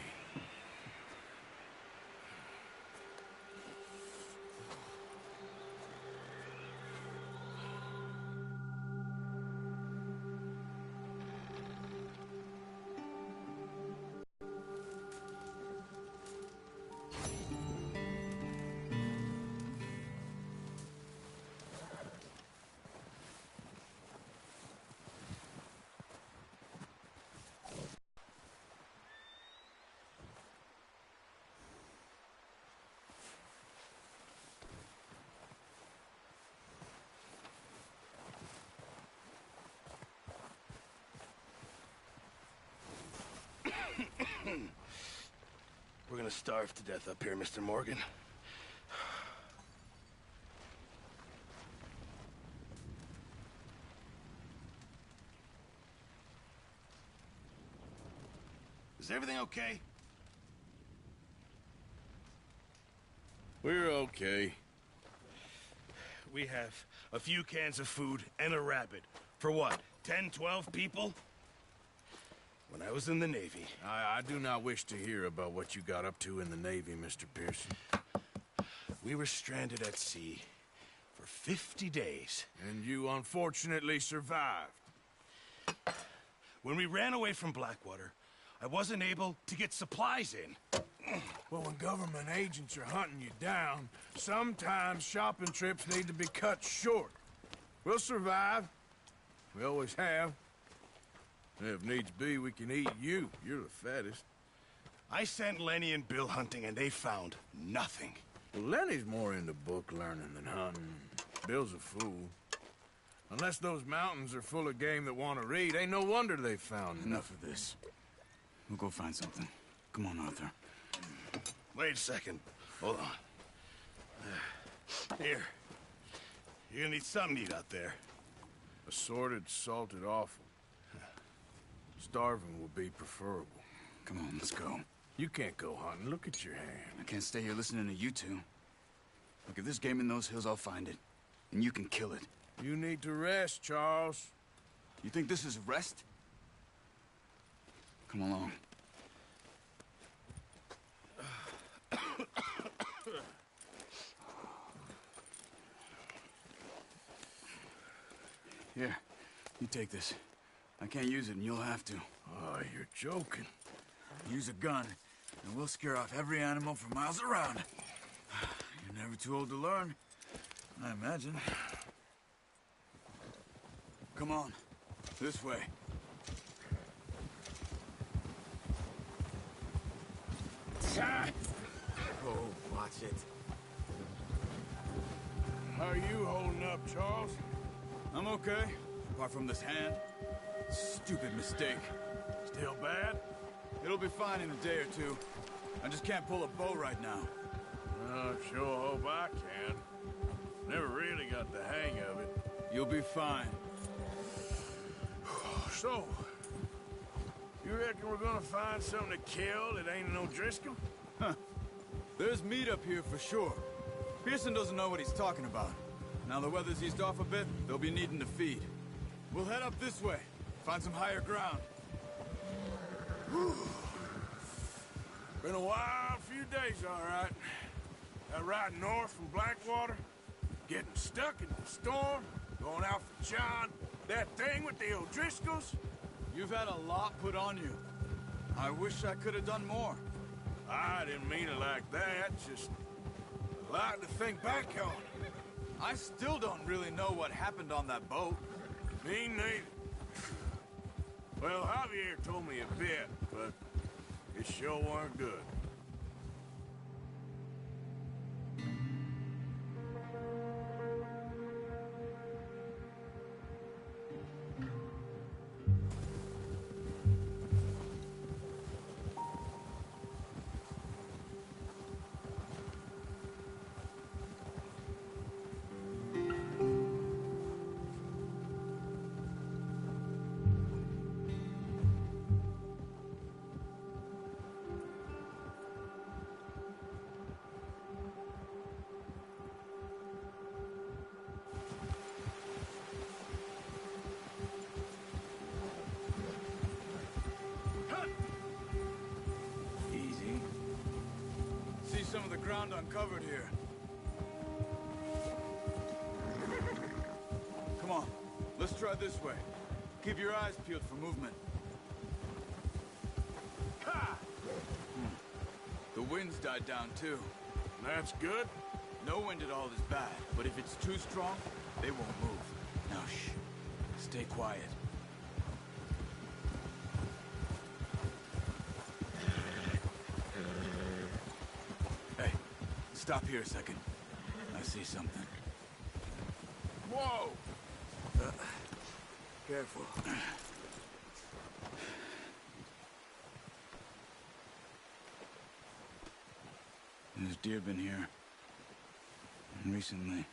We're gonna starve to death up here, Mr. Morgan. Is everything okay? We're okay. We have a few cans of food and a rabbit. For what, 10, 12 people? When I was in the Navy... I do not wish to hear about what you got up to in the Navy, Mr. Pearson. We were stranded at sea for 50 days. And you unfortunately survived. When we ran away from Blackwater, I wasn't able to get supplies in. Well, when government agents are hunting you down, sometimes shopping trips need to be cut short. We'll survive. We always have. If needs be, we can eat you. You're the fattest. I sent Lenny and Bill hunting, and they found nothing. Well, Lenny's more into book learning than hunting. Bill's a fool. Unless those mountains are full of game that want to read, ain't no wonder they found Enough of this. We'll go find something. Come on, Arthur. Wait a second. Hold on. Here. You're gonna need something to eat out there. Assorted, salted offal. Starving would be preferable. Come on, let's go. You can't go hunting. Look at your hand. I can't stay here listening to you two. Look, if there's game in those hills, I'll find it. And you can kill it. You need to rest, Charles. You think this is rest? Come along. Here, you take this. I can't use it, and you'll have to. Oh, you're joking. Use a gun, and we'll scare off every animal for miles around. You're never too old to learn, I imagine. Come on, this way. Oh, watch it. How are you holding up, Charles? I'm okay, apart from this hand. Stupid mistake. Still bad? It'll be fine in a day or two. I just can't pull a bow right now. I sure hope I can. Never really got the hang of it. You'll be fine. So, you reckon we're gonna find something to kill that ain't no Driscoll? Huh. There's meat up here for sure. Pearson doesn't know what he's talking about. Now the weather's eased off a bit, they'll be needing to feed. We'll head up this way, find some higher ground. Been a wild few days, all right. That ride north from Blackwater, getting stuck in the storm, going out for John, that thing with the O'Driscolls. You've had a lot put on you. I wish I could have done more. I didn't mean it like that, just a lot to think back on. I still don't really know what happened on that boat. Me neither. Well, Javier told me a bit, but it sure weren't good. Some of the ground uncovered here. Come on, let's try this way. Keep your eyes peeled for movement. Ha! The wind's died down too. That's good. No wind at all is bad, but if it's too strong, they won't move. Now shh, stay quiet. Stop here a second. I see something. Whoa! Careful. There's deer been here. Recently.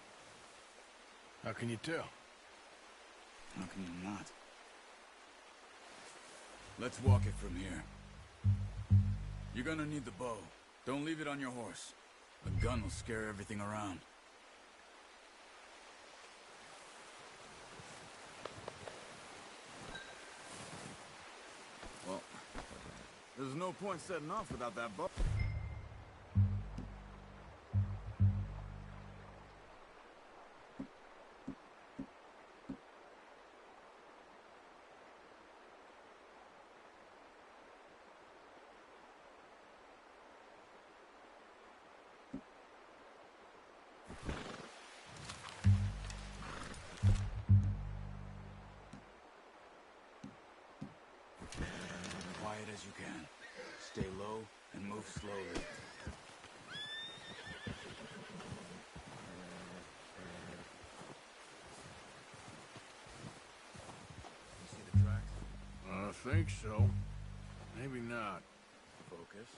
How can you tell? How can you not? Let's walk it from here. You're gonna need the bow. Don't leave it on your horse. A gun will scare everything around. Well, there's no point setting off without that bow. as you can. Stay low and move slowly. You see the tracks? I think so. Maybe not. Focus.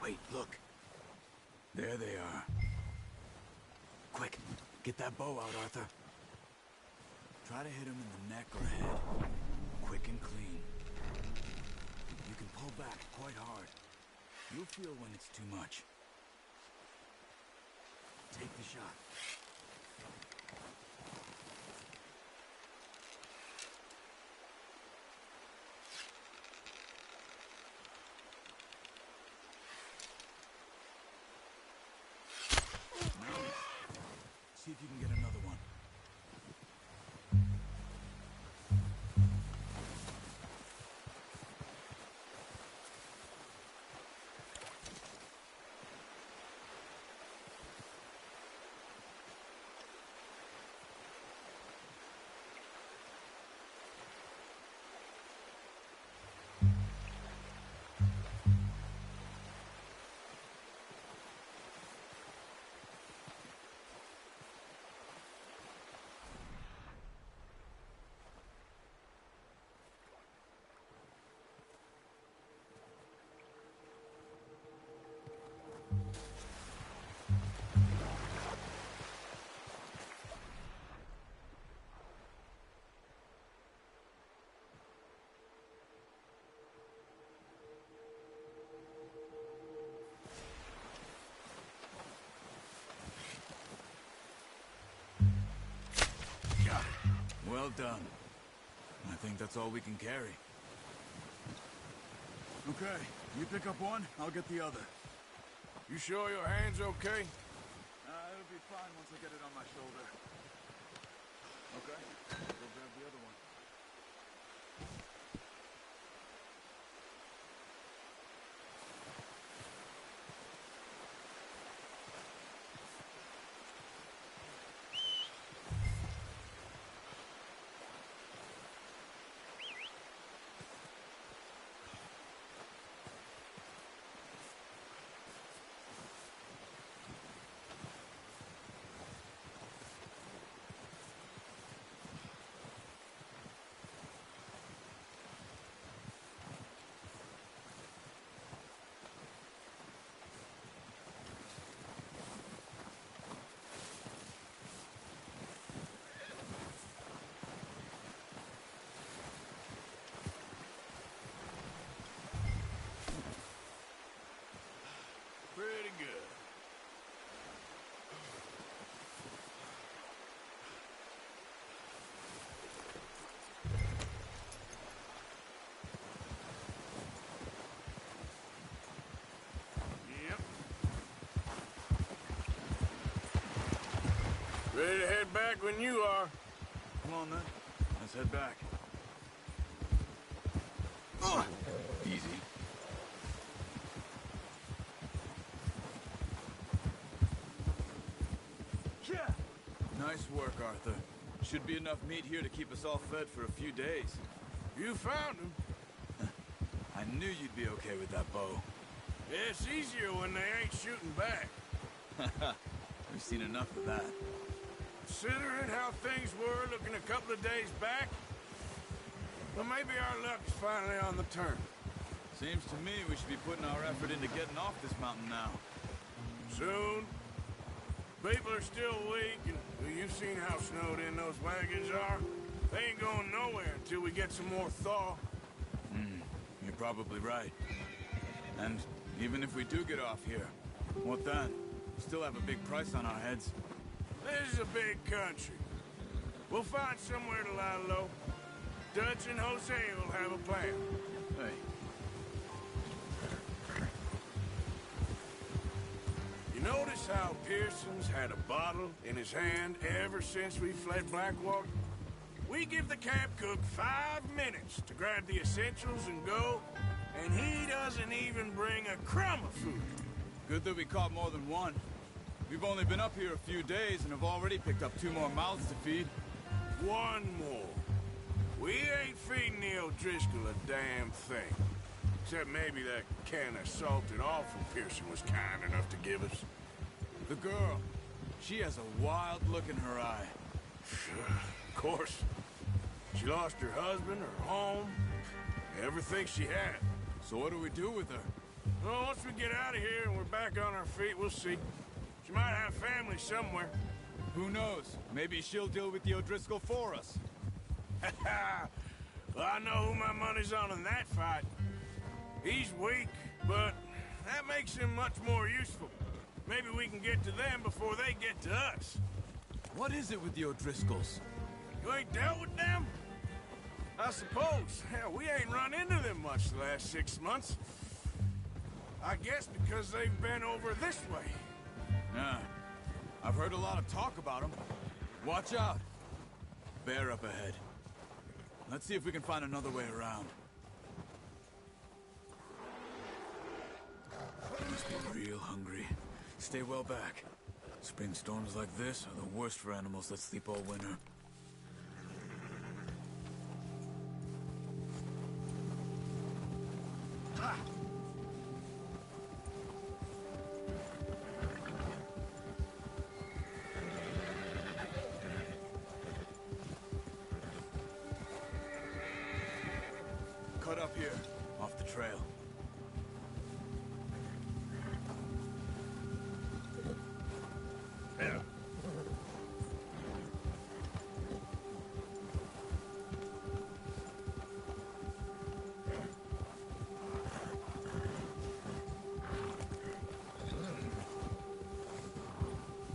Wait, look. There they are. Quick, get that bow out, Arthur. Try to hit him in the neck or head. Quick and clean. You can pull back quite hard. You'll feel when it's too much. Take the shot. See if you can get another one. Well done. I think that's all we can carry. Okay, you pick up one, I'll get the other. You sure your hand's okay? It'll be fine once I get it on my shoulder. Okay, go grab the other one. Pretty good. Yep. Ready to head back when you are. Come on then, let's head back. Easy. Yeah. Nice work, Arthur. Should be enough meat here to keep us all fed for a few days. You found him. I knew you'd be okay with that bow. Yeah, it's easier when they ain't shooting back. We've seen enough of that. Considering how things were looking a couple of days back, well, maybe our luck's finally on the turn. Seems to me we should be putting our effort into getting off this mountain now. Soon. People are still weak, and well, you've seen how snowed in those wagons are. They ain't going nowhere until we get some more thaw. You're probably right. And even if we do get off here, what then? We still have a big price on our heads. This is a big country. We'll find somewhere to lie low. Dutch and Jose will have a plan. Hey. You notice how Pearson's had a bottle in his hand ever since we fled Blackwater? We give the camp cook 5 minutes to grab the essentials and go, and he doesn't even bring a crumb of food. Good that we caught more than one. We've only been up here a few days and have already picked up 2 more mouths to feed. 1 more. We ain't feeding the O'Driscoll a damn thing. Except maybe that can of salted offal Pearson was kind enough to give us. The girl. She has a wild look in her eye. Of course. She lost her husband, her home, everything she had. So what do we do with her? Well, once we get out of here and we're back on our feet, we'll see. She might have family somewhere. Who knows? Maybe she'll deal with the O'Driscoll for us. Well, I know who my money's on in that fight. He's weak, but that makes him much more useful. Maybe we can get to them before they get to us. What is it with the O'Driscolls? You ain't dealt with them? I suppose. Hell, we ain't run into them much the last 6 months. I guess because they've been over this way. Yeah. I've heard a lot of talk about them. Watch out. Bear up ahead. Let's see if we can find another way around. Must be real hungry. Stay well back. Spring storms like this are the worst for animals that sleep all winter. Ha! Cut up here, off the trail. Yeah.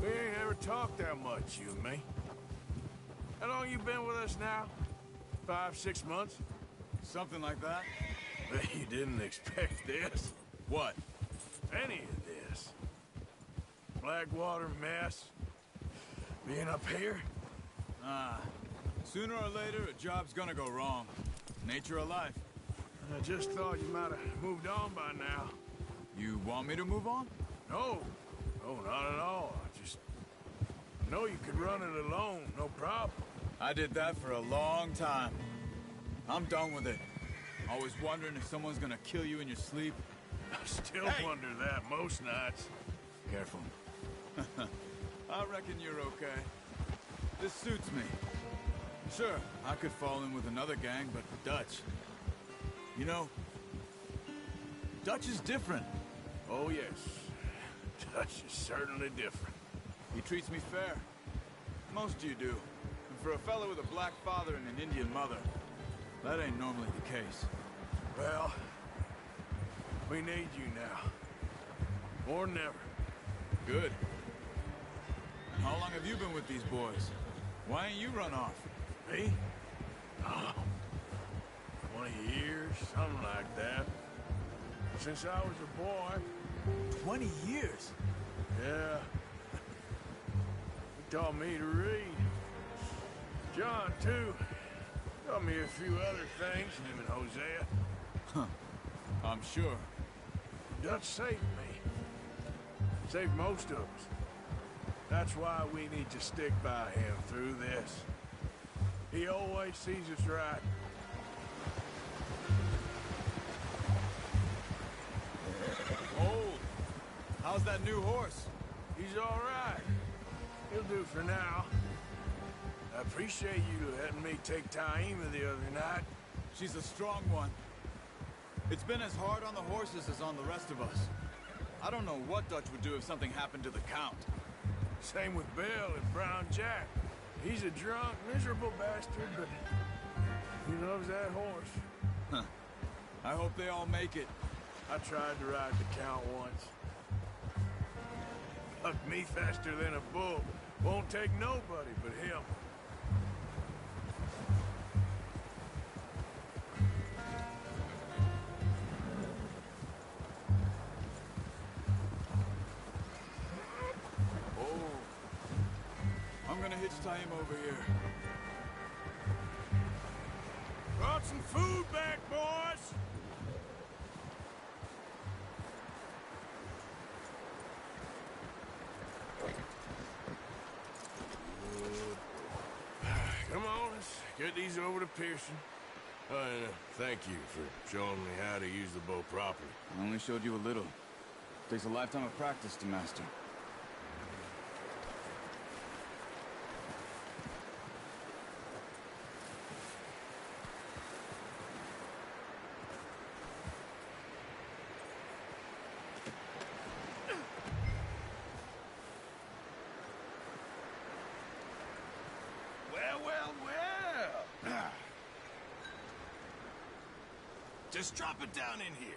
We ain't ever talked that much, you and me. How long you been with us now? 5, 6 months? Something like that. You didn't expect this. What? Any of this. Blackwater mess. Being up here. Sooner or later, a job's gonna go wrong. Nature of life. I just thought you might have moved on by now. You want me to move on? No. No, not at all. I just know you could run it alone, no problem. I did that for a long time. I'm done with it. Always wondering if someone's gonna kill you in your sleep. I still wonder that most nights. Careful. I reckon you're okay. This suits me. Sure, I could fall in with another gang, but Dutch... You know, Dutch is different. Oh, yes. Dutch is certainly different. He treats me fair. Most of you do. And for a fellow with a black father and an Indian mother, that ain't normally the case. Well, we need you now. More than ever. Good. And how long have you been with these boys? Why ain't you run off? Me? Oh, 20 years, something like that. Since I was a boy. 20 years? Yeah. He taught me to read. John, too. Taught me a few other things, him and Hosea. Huh. I'm sure. Dutch saved me. Saved most of us. That's why we need to stick by him through this. He always sees us right. Oh, how's that new horse? He's all right. He'll do for now. I appreciate you letting me take Taima the other night. She's a strong one. It's been as hard on the horses as on the rest of us. I don't know what Dutch would do if something happened to the Count. Same with Bill and Brown Jack. He's a drunk, miserable bastard, but he loves that horse. Huh. I hope they all make it. I tried to ride the Count once. Bucked me faster than a bull. Won't take nobody but him. I'm gonna hitch Taima over here. Brought some food back, boys! Come on, let's get these over to Pearson. And thank you for showing me how to use the bow properly. I only showed you a little. Takes a lifetime of practice to master. Just drop it down in here.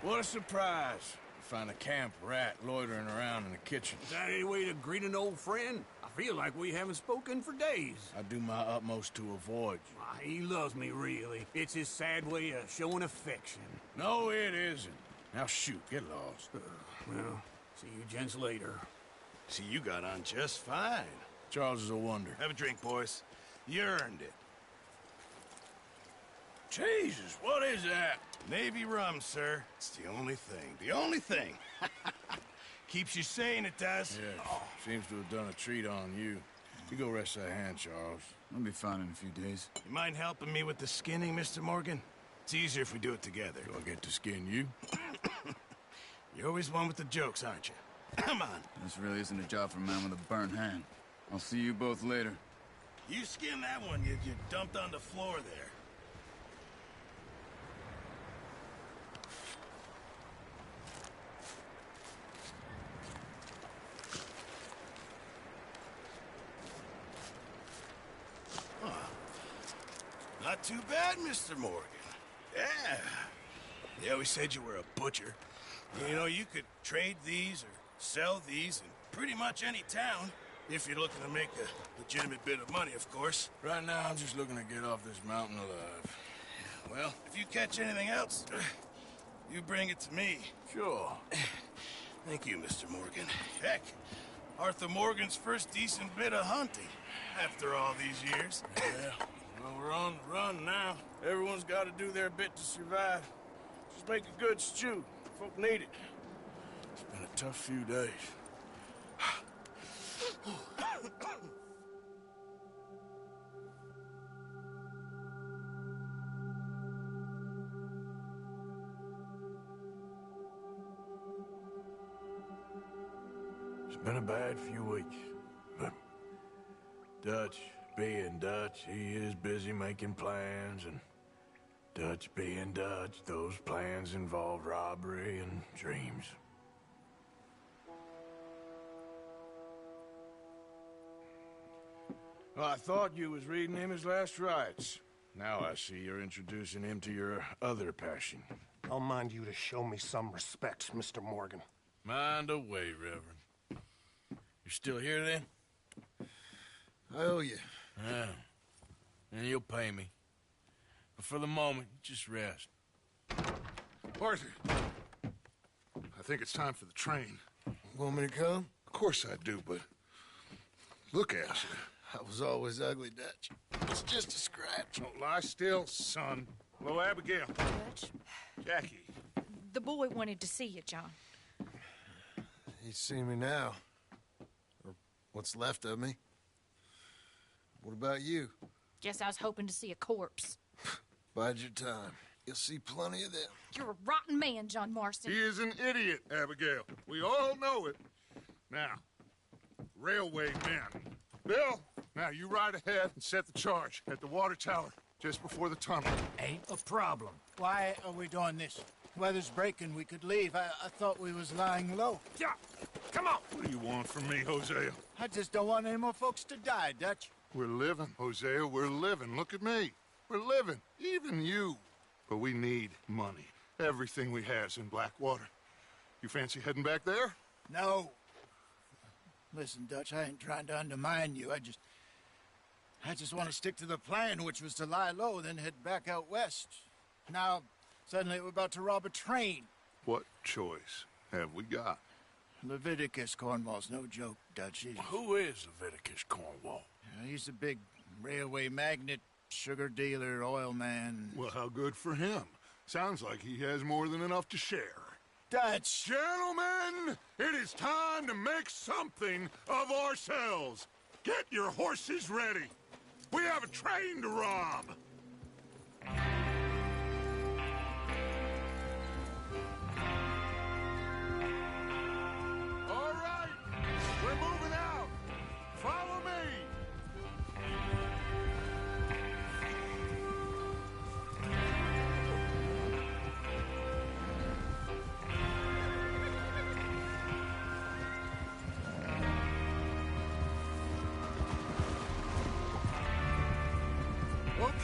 What a surprise. To find a camp rat loitering around in the kitchen. Is that any way to greet an old friend? I feel like we haven't spoken for days. I do my utmost to avoid you. Why, he loves me, really. It's his sad way of showing affection. No, it isn't. Now shoot, get lost. Well, see you gents later. See, you got on just fine. Charles is a wonder. Have a drink, boys. You earned it. Jesus, what is that? Navy rum, sir. It's the only thing. The only thing. Keeps you sane, it does. Yes. Seems to have done a treat on you. You go rest that hand, Charles. I'll be fine in a few days. You mind helping me with the skinning, Mr. Morgan? It's easier if we do it together. Do I get to skin you? You're always one with the jokes, aren't you? Come on. This really isn't a job for a man with a burnt hand. I'll see you both later. You skin that one you dumped on the floor there. Not too bad, Mr. Morgan. Yeah. They always said you were a butcher. You know, you could trade these or sell these in pretty much any town. If you're looking to make a legitimate bit of money, of course. Right now, I'm just looking to get off this mountain alive. Well, if you catch anything else, you bring it to me. Sure. Thank you, Mr. Morgan. Heck, Arthur Morgan's first decent bit of hunting after all these years. Yeah, well, we're on the run now. Everyone's got to do their bit to survive. Just make a good stew. Folk need it. It's been a tough few days. It's been a bad few weeks, but Dutch being Dutch, he is busy making plans, and Dutch being Dutch, those plans involve robbery and dreams. Well, I thought you was reading him his last rites. Now I see you're introducing him to your other passion. I'll mind you to show me some respect, Mr. Morgan. Mind away, Reverend. You're still here, then? I owe you. Yeah. And you'll pay me. But for the moment, just rest. Arthur, I think it's time for the train. Want me to come? Of course I do, but look at you. I was always ugly, Dutch. It's just a scratch. Don't lie still, son. Hello, Abigail. Dutch, Jackie. the boy wanted to see you, John. He's seen me now. Or what's left of me. What about you? Guess I was hoping to see a corpse. Bide your time. You'll see plenty of them. You're a rotten man, John Marston. He is an idiot, Abigail. We all know it. Now, railway men. Bill, now you ride ahead and set the charge at the water tower just before the tunnel. Ain't a problem. Why are we doing this? Weather's breaking. We could leave. I thought we was lying low. Yeah, come on. What do you want from me, Hosea? I just don't want any more folks to die, Dutch. We're living, Hosea. We're living. Look at me. We're living. Even you. But we need money. Everything we has in Blackwater. You fancy heading back there? No. Listen, Dutch, I ain't trying to undermine you. I just want to stick to the plan, which was to lie low, then head back out west. Now, suddenly we're about to rob a train. What choice have we got? Leviticus Cornwall's no joke, Dutch. Who is Leviticus Cornwall? He's a big railway magnate, sugar dealer, oil man. Well, how good for him. Sounds like he has more than enough to share. Dutch! Gentlemen, it is time to make something of ourselves. Get your horses ready. We have a train to rob. All right, we're moving out. Follow me.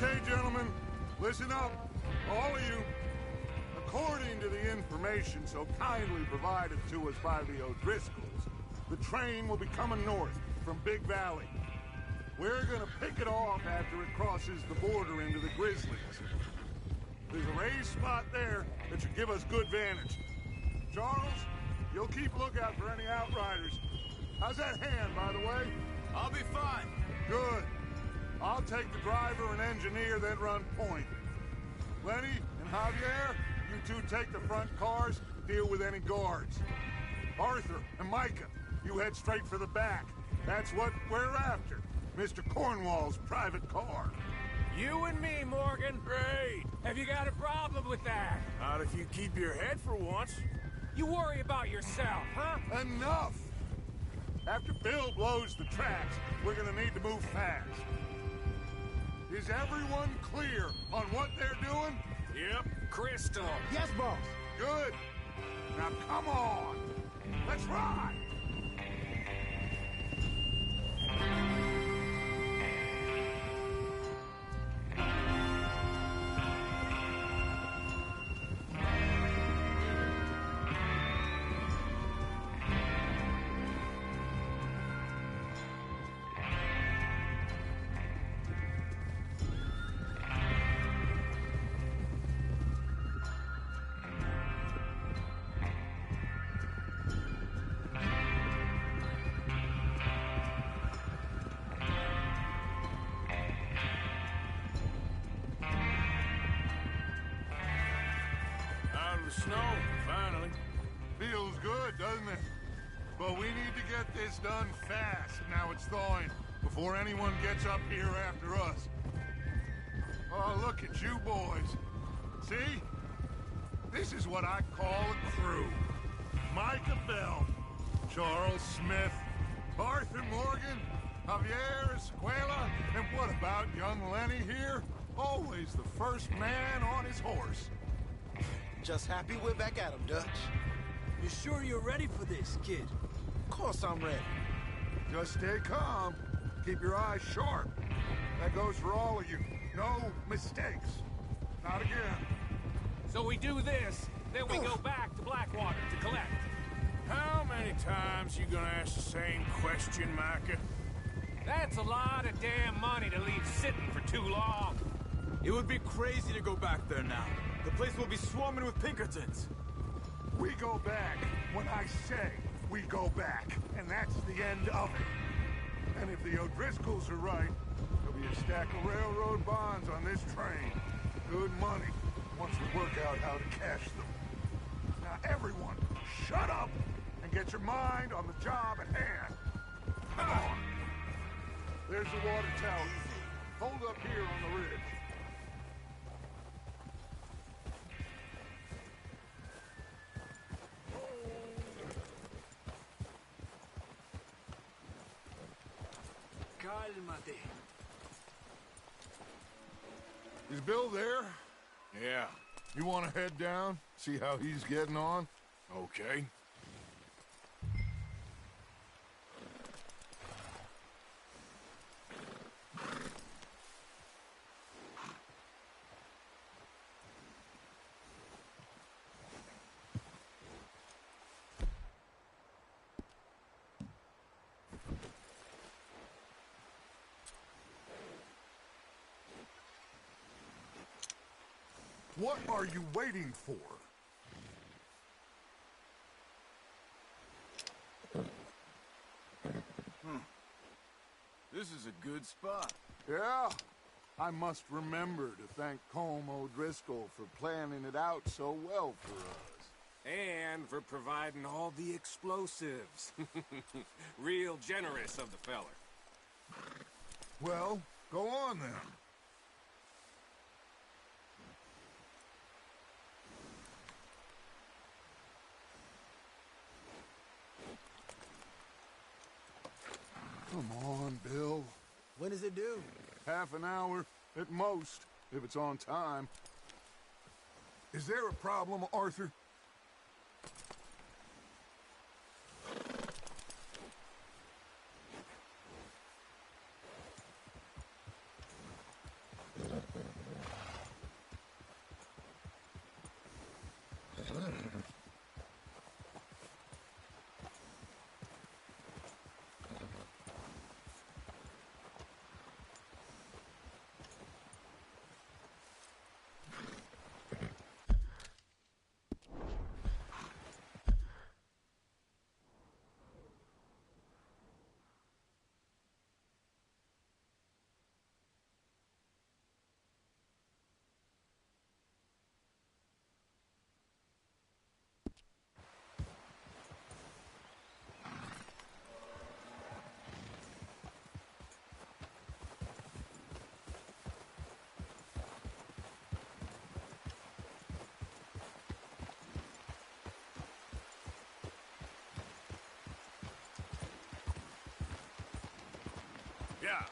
Okay, gentlemen, listen up, all of you. According to the information so kindly provided to us by the O'Driscolls, the train will be coming north from Big Valley. We're gonna pick it off after it crosses the border into the Grizzlies. There's a raised spot there that should give us good vantage. Charles, you'll keep lookout for any outriders. How's that hand, by the way? I'll be fine. Good. I'll take the driver and engineer, then run point. Lenny and Javier, you two take the front cars, deal with any guards. Arthur and Micah, you head straight for the back. That's what we're after. Mr. Cornwall's private car. You and me, Morgan. Great. Have you got a problem with that? Not if you keep your head for once. You worry about yourself, huh? Enough! After Bill blows the tracks, we're gonna need to move fast. Is everyone clear on what they're doing? Yep. Crystal. Yes, boss. Good. Now come on. Let's ride. Snow, finally. Feels good, doesn't it? But we need to get this done fast, now it's thawing, before anyone gets up here after us. Oh, look at you boys. See? This is what I call a crew. Micah Bell, Charles Smith, Arthur Morgan, Javier Escuela, and what about young Lenny here? Always the first man on his horse. Just happy we're back at him, Dutch. You sure you're ready for this, kid? Of course I'm ready. Just stay calm. Keep your eyes sharp. That goes for all of you. No mistakes. Not again. So we do this, then we go back to Blackwater to collect. How many times you gonna ask the same question, Micah? That's a lot of damn money to leave sitting for too long. It would be crazy to go back there now. The place will be swarming with Pinkertons. We go back when I say we go back, and that's the end of it. And if the O'Driscolls are right, there'll be a stack of railroad bonds on this train. Good money, once we work out how to cash them. Now everyone, shut up and get your mind on the job at hand. Come on. There's the water tower. Hold up here on the ridge. Cálmate. Is Bill there? Yeah. You want to head down? See how he's getting on? Okay. What are you waiting for? This is a good spot. Yeah. I must remember to thank Colm O'Driscoll for planning it out so well for us. And for providing all the explosives. Real generous of the feller. Well, go on then. Come on, Bill. When does it due? Half an hour, at most, if it's on time. Is there a problem, Arthur? Yeah.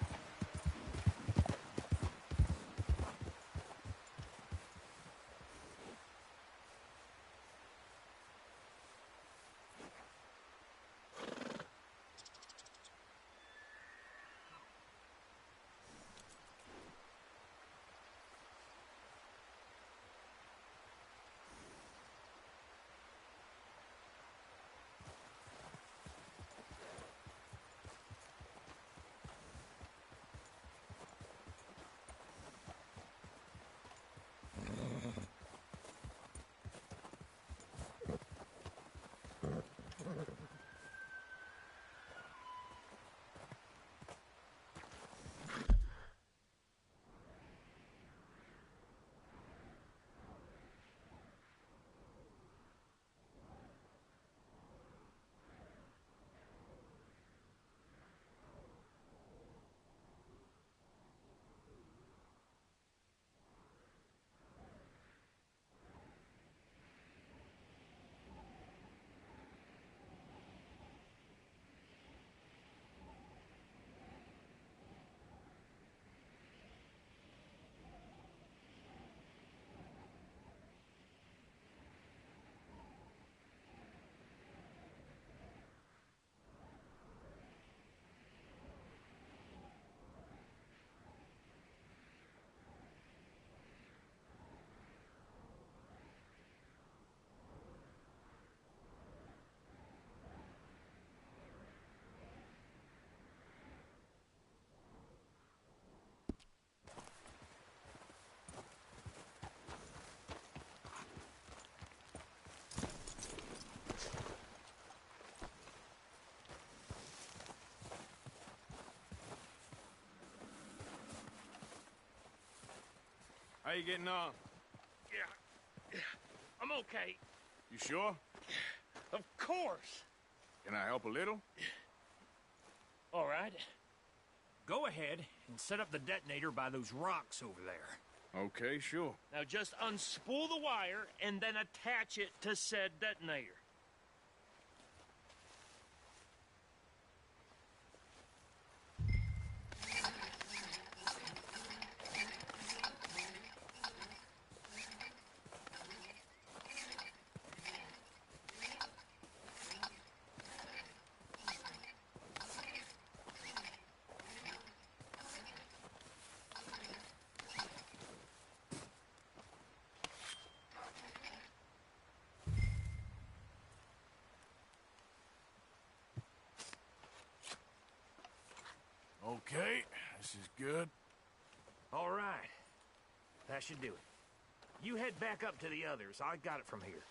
How you getting on? Yeah. I'm okay. You sure? Of course. Can I help a little? All right. Go ahead and set up the detonator by those rocks over there. Okay, sure. Now just unspool the wire and then attach it to said detonator. Okay, this is good. All right. That should do it. You head back up to the others. I got it from here.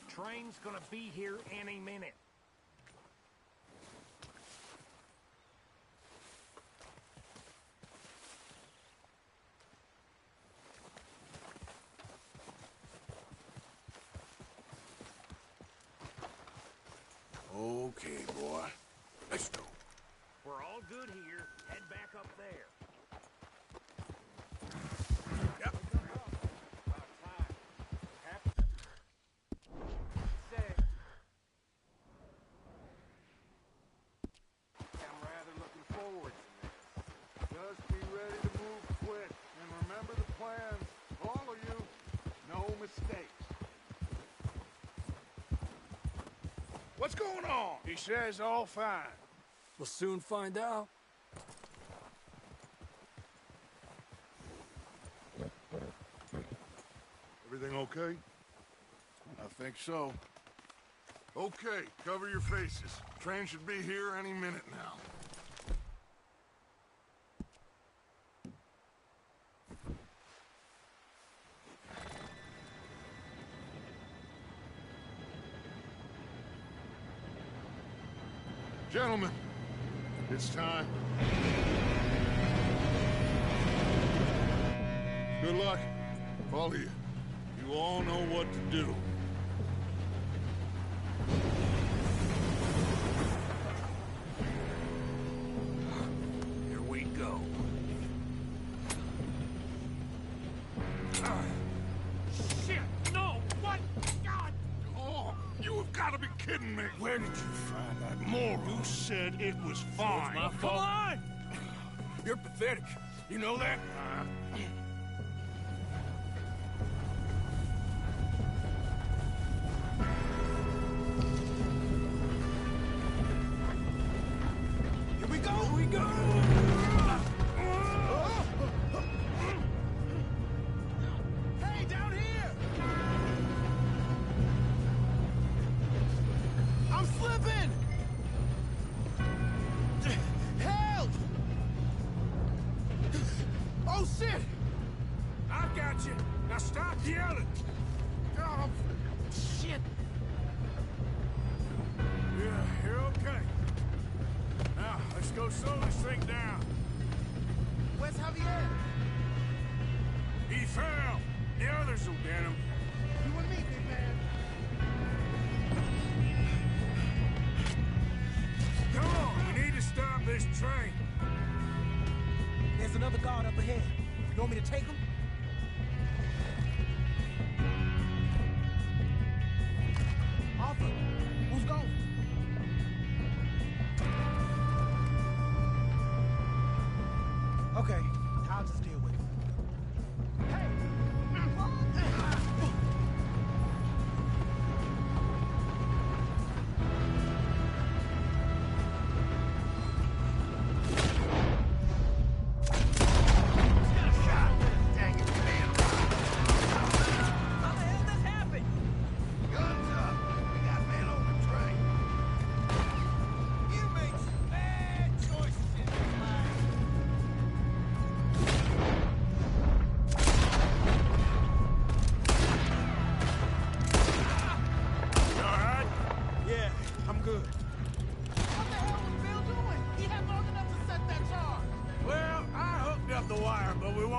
Train's gonna be here any minute. Okay, boy. Let's go. We're all good here. Head back up there. Yep. I'm rather looking forward to this. Just be ready to move quick, and remember the plans. All of you, no mistakes. What's going on? He says all fine. We'll soon find out. Everything okay? I think so. Okay, cover your faces. Train should be here any minute now. Gentlemen, it's time. Good luck. All of you. You all know what to do. Here we go. Shit! No! What? God! Oh, you have got to be kidding me. Where did you find that moron? You said it was fine. My fault. Come on! You're pathetic. You know that? Here we go! Here we go! Hey, down here! I'm slipping! Help! Oh, shit! I got you. Now stop yelling. Oh, shit! Yeah, you're okay. Now, let's go slow this thing down. Where's Javier? He fell. The others will get him. You and me, big man. Come on, we need to stop this train. There's another guard up ahead. You want me to take him? Arthur, who's going? Okay, I'll just deal with it. Hey!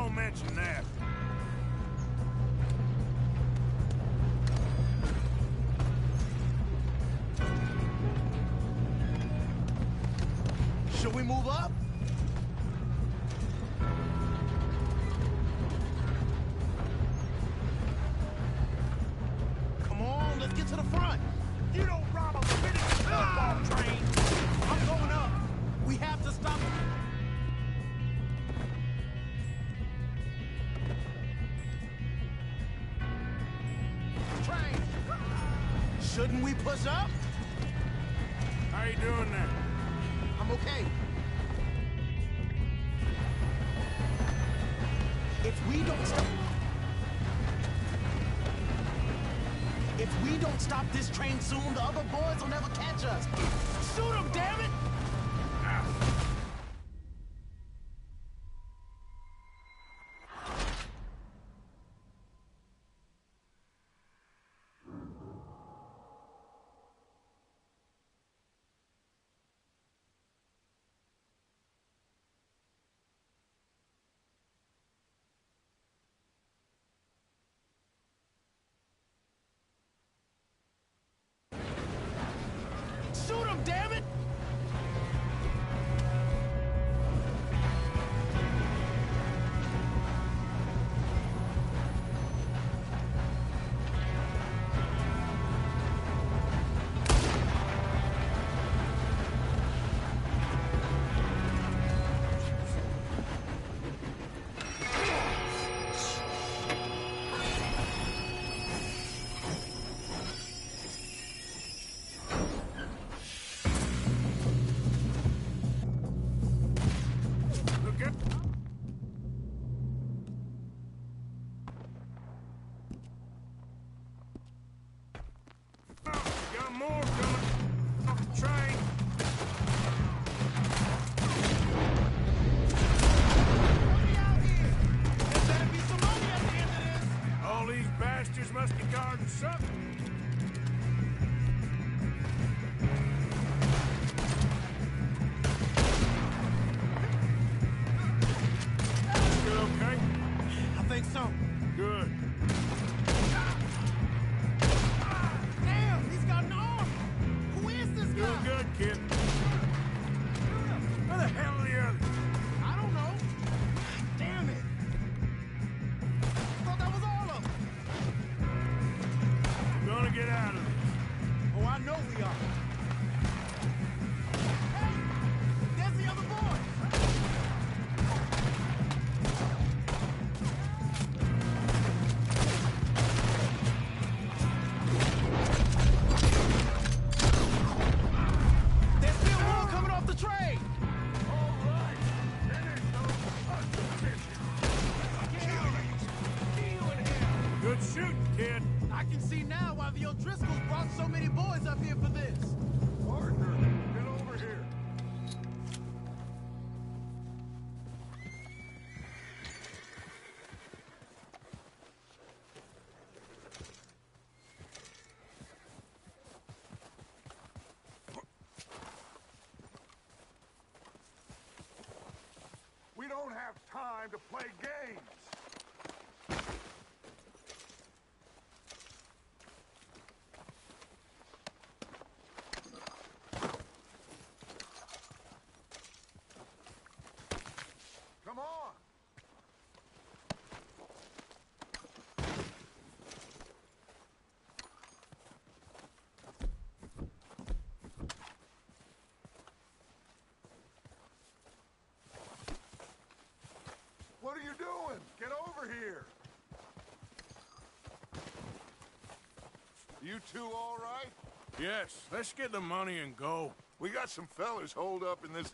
don't mention that. Should we move up? Come on, let's get to the front. You don't rob a Leviticus football train! I'm going up. We have to stop. Train. Shouldn't we push up? How you doing there? I'm okay. If we don't stop this train soon, the other boys will never catch us. Shoot them, damn it! Shoot him, damn it! Got more coming off the train. There better be some money at the end of this. All these bastards must be guarding something. You okay? I think so. Good. Damn, he's got an arm. Who is this guy? Doing good, kid. Where the hell are the others? I don't know. Damn it. I thought that was all of them. We're gonna get out of this. Oh, I know we are. Hey, there's the other boy. There's still more coming off the train. All right, finish those Good shooting, kid. I can see now why the O'Driscolls brought so many boys up here for this. Arthur, get over here. We don't have time to play games. Come on. What are you doing? Get over here. You two all right? Yes, let's get the money and go. We got some fellas holed up in this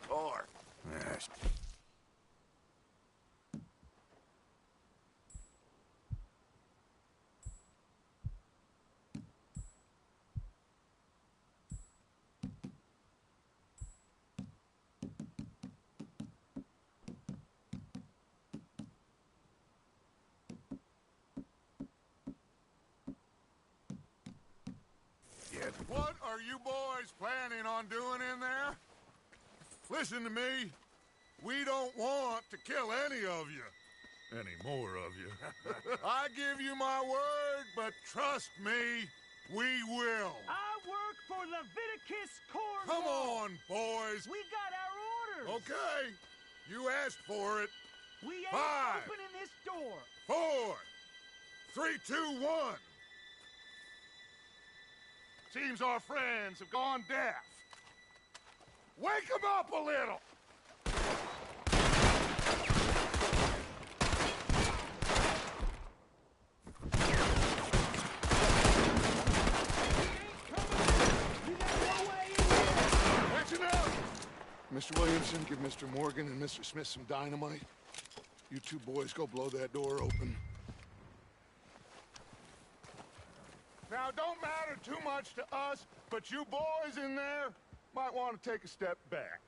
car. Yes. What are you boys planning on doing in there? Listen to me. We don't want to kill any of you. Any more of you. I give you my word, but trust me, we will. I work for Leviticus Corps. Come on, boys. We got our orders. Okay. You asked for it. We ain't 5, opening this door. 4, 3, 2, 1. Seems our friends have gone deaf. Wake them up a little. Action up! Mr. Williamson, give Mr. Morgan and Mr. Smith some dynamite. You two boys go blow that door open. Now, it don't matter too much to us, but you boys in there might want to take a step back.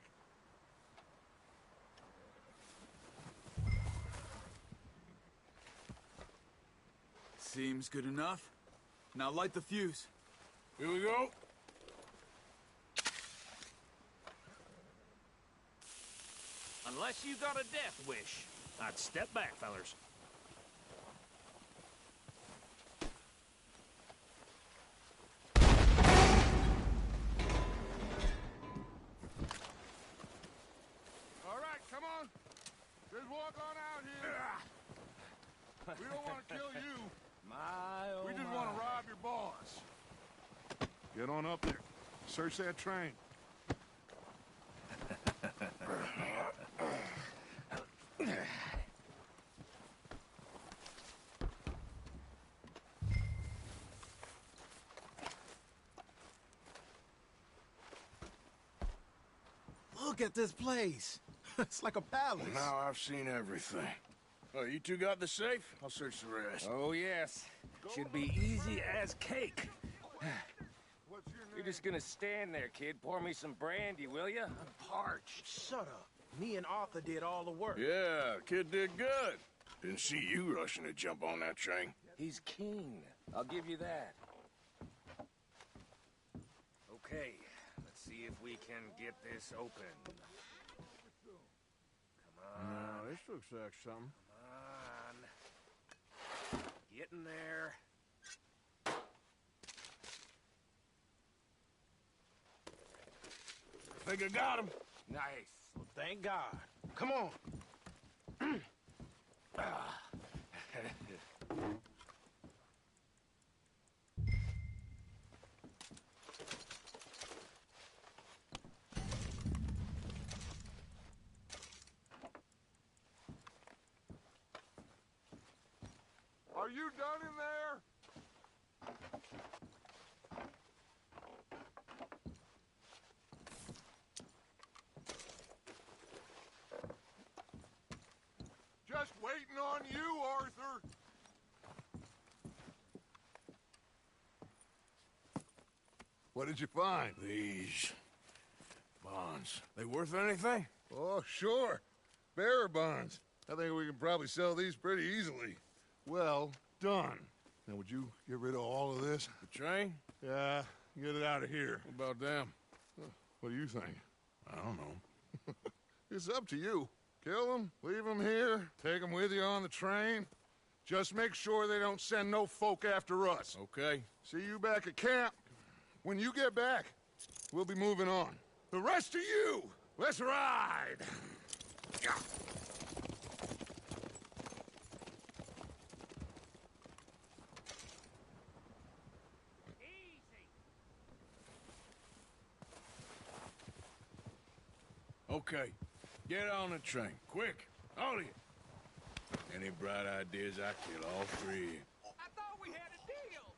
Seems good enough. Now light the fuse. Here we go. Unless you got a death wish, I'd step back, fellers. All right, come on. Just walk on out here. We don't want to kill you. We just want to rob your boss. Get on up there. Search that train. Look at this place. It's like a palace. Now I've seen everything. Oh, you two got the safe? I'll search the rest. Oh, yes. Should be easy as cake. You're just gonna stand there, kid. Pour me some brandy, will ya? I'm parched. Shut up. Me and Arthur did all the work. Yeah, kid did good. Didn't see you rushing to jump on that train. He's keen. I'll give you that. Okay, let's see if we can get this open. Come on. No, this looks like something. Come on. Get in there. I think I got him. Nice. Well, thank God. Come on. Are you done in there? Just waiting on you, Arthur. What did you find? These bonds. They worth anything? Oh, sure. Bearer bonds. I think we can probably sell these pretty easily. Well done. Now, would you get rid of all of this? The train? Yeah, get it out of here. What about them? What do you think? I don't know. It's up to you. Kill them, leave them here, take them with you on the train. Just make sure they don't send no folk after us. Okay. See you back at camp. When you get back, we'll be moving on. The rest of you, let's ride! Okay. Get on the train. Quick. All of you. Any bright ideas, I kill all three of you. I thought we had a deal.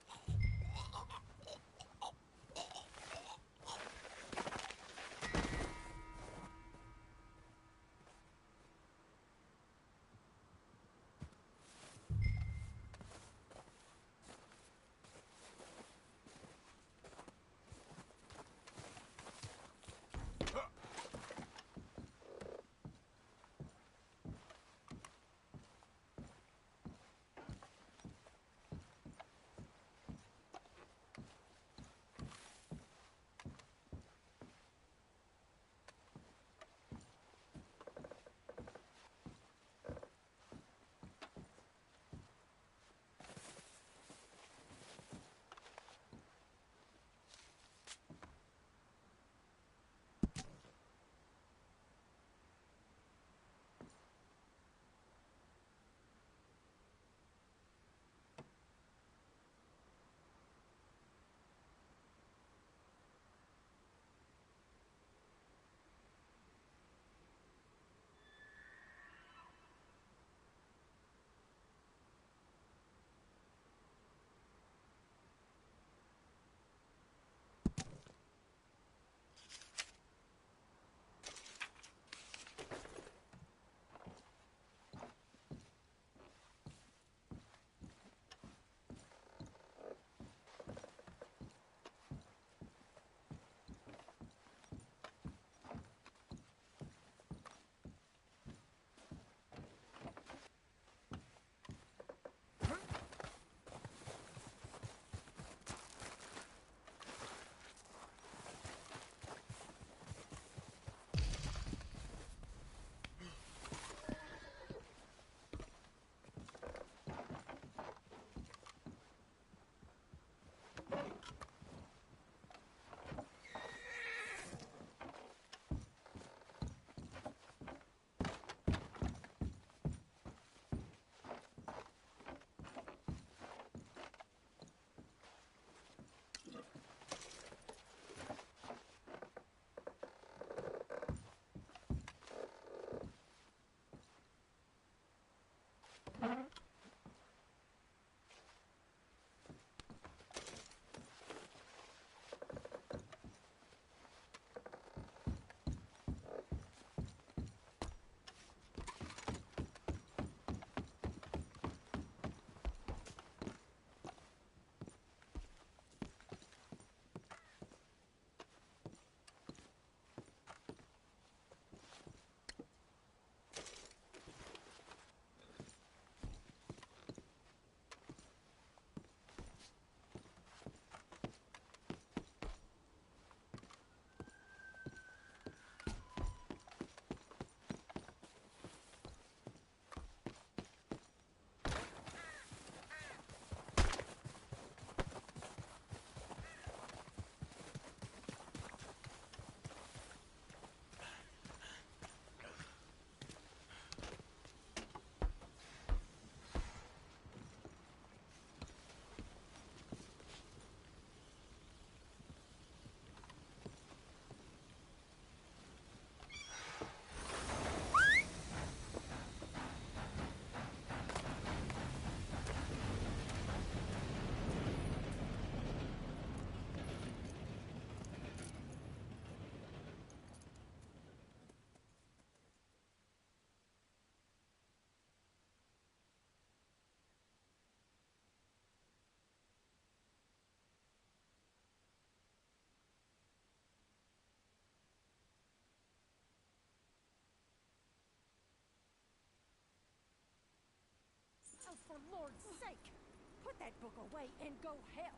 that book away and go help.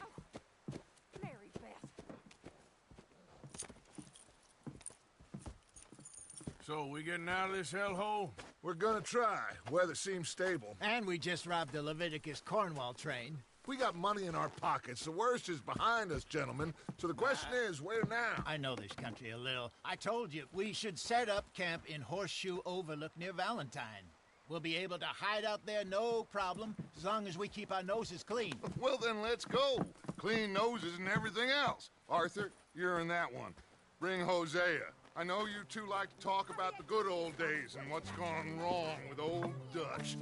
Oh, Mary Beth. So, we getting out of this hellhole? We're gonna try. Weather seems stable. And we just robbed the Leviticus Cornwall train. We got money in our pockets. The worst is behind us, gentlemen. So the question is, where now? I know this country a little. I told you, we should set up camp in Horseshoe Overlook near Valentine. We'll be able to hide out there, no problem, as long as we keep our noses clean. Well, then let's go. Clean noses and everything else. Arthur, you're in that one. Bring Hosea. I know you two like to talk about the good old days and what's gone wrong with old Dutch.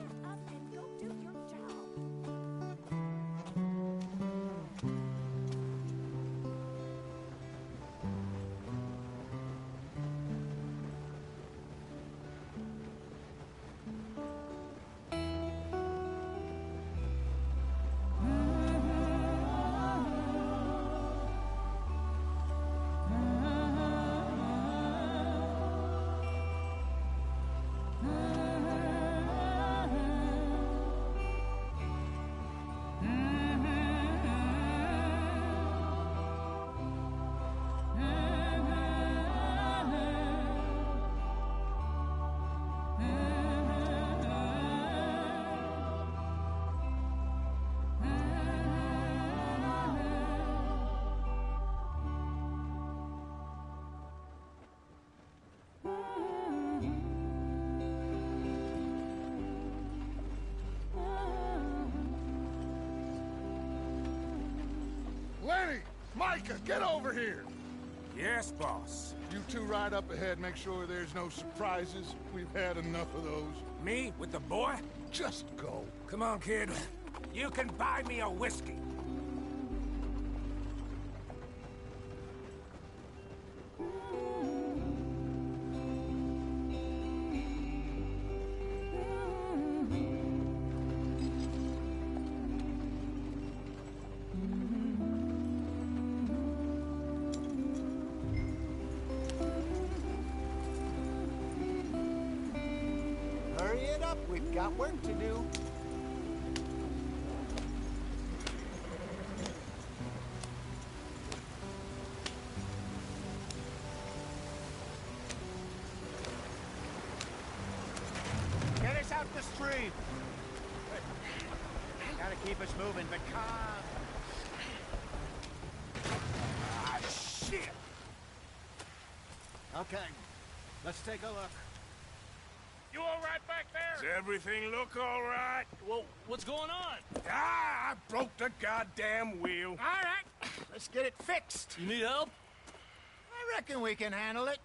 Lenny! Micah, get over here! Yes, boss. You two ride up ahead, make sure there's no surprises. We've had enough of those. Me? With the boy? Just go. Come on, kid. You can buy me a whiskey. Hurry it up, we've got work to do. Get us out the stream. Gotta keep us moving, but calm. Ah, shit! Okay, let's take a look. You all right back there? Does everything look all right? Well, what's going on? Ah, I broke the goddamn wheel. All right, let's get it fixed. You need help? I reckon we can handle it.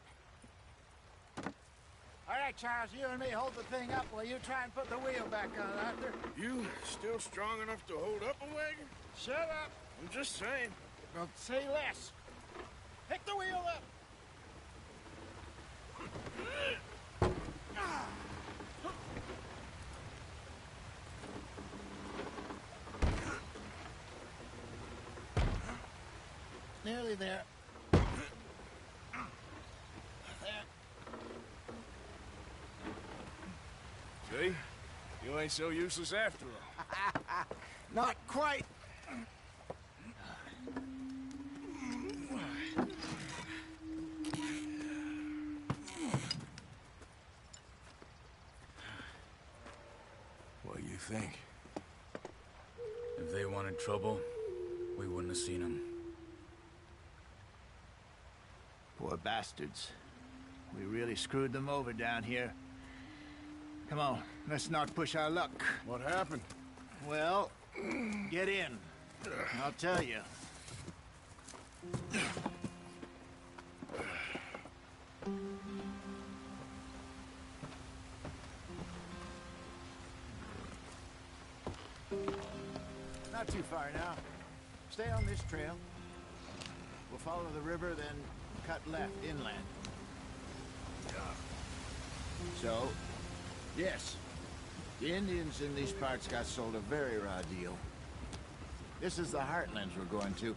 All right, Charles, you and me hold the thing up while you try and put the wheel back on, Arthur. You still strong enough to hold up a wagon? Shut up. I'm just saying. Don't say less. Pick the wheel up. Nearly there. There. See? You ain't so useless after all. Not quite. What do you think? If they wanted trouble, we wouldn't have seen them. Poor bastards. We really screwed them over down here. Come on, let's not push our luck. What happened? Well, get in. I'll tell you. Not too far now. Stay on this trail. We'll follow the river, then cut left inland. So, yes, the Indians in these parts got sold a very raw deal. This is the heartlands we're going to.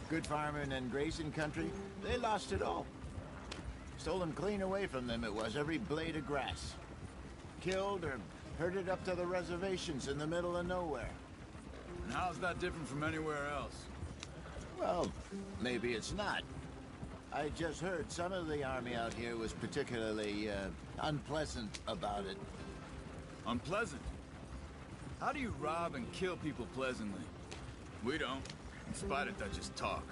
Good farming and grazing country, they lost it all. Stolen clean away from them it was, every blade of grass. Killed or herded up to the reservations in the middle of nowhere. And how's that different from anywhere else? Well, maybe it's not. I just heard some of the army out here was particularly, unpleasant about it. Unpleasant? How do you rob and kill people pleasantly? We don't, in spite of Dutch's talk.